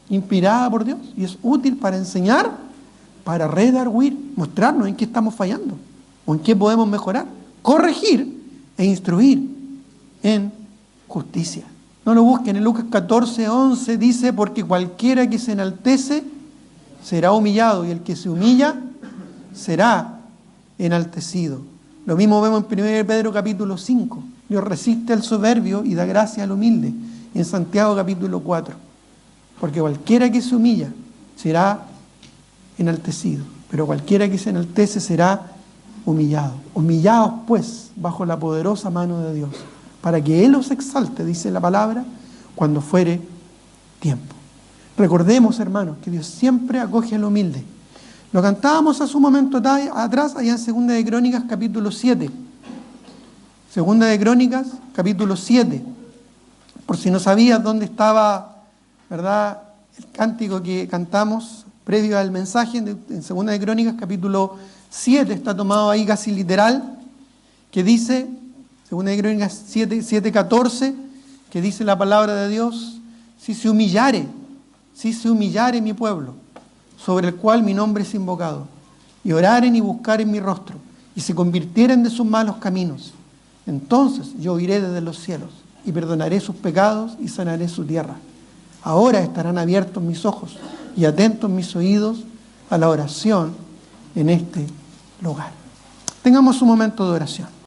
inspirada por Dios y es útil para enseñar, para redarguir, mostrarnos en qué estamos fallando o en qué podemos mejorar, corregir e instruir en justicia. No lo busquen, en Lucas 14, 11 dice: porque cualquiera que se enaltece será humillado, y el que se humilla será enaltecido. Lo mismo vemos en 1 Pedro capítulo 5. Dios resiste al soberbio y da gracia al humilde. Y en Santiago capítulo 4. Porque cualquiera que se humilla será enaltecido, pero cualquiera que se enaltece será humillado. Humillaos pues bajo la poderosa mano de Dios, para que Él os exalte, dice la palabra, cuando fuere tiempo. Recordemos, hermanos, que Dios siempre acoge al humilde. Lo cantábamos hace un momento atrás, allá en 2 de Crónicas, capítulo 7. 2 de Crónicas, capítulo 7. Por si no sabías dónde estaba, ¿verdad?, el cántico que cantamos previo al mensaje, en 2 de Crónicas, capítulo 7, está tomado ahí casi literal, que dice, 2 de Crónicas 7, 14, que dice la palabra de Dios: si se humillare mi pueblo, sobre el cual mi nombre es invocado, y oraren y buscaren mi rostro, y se convirtieren de sus malos caminos, entonces yo oiré desde los cielos, y perdonaré sus pecados, y sanaré su tierra. Ahora estarán abiertos mis ojos, y atentos mis oídos a la oración en este lugar. Tengamos un momento de oración.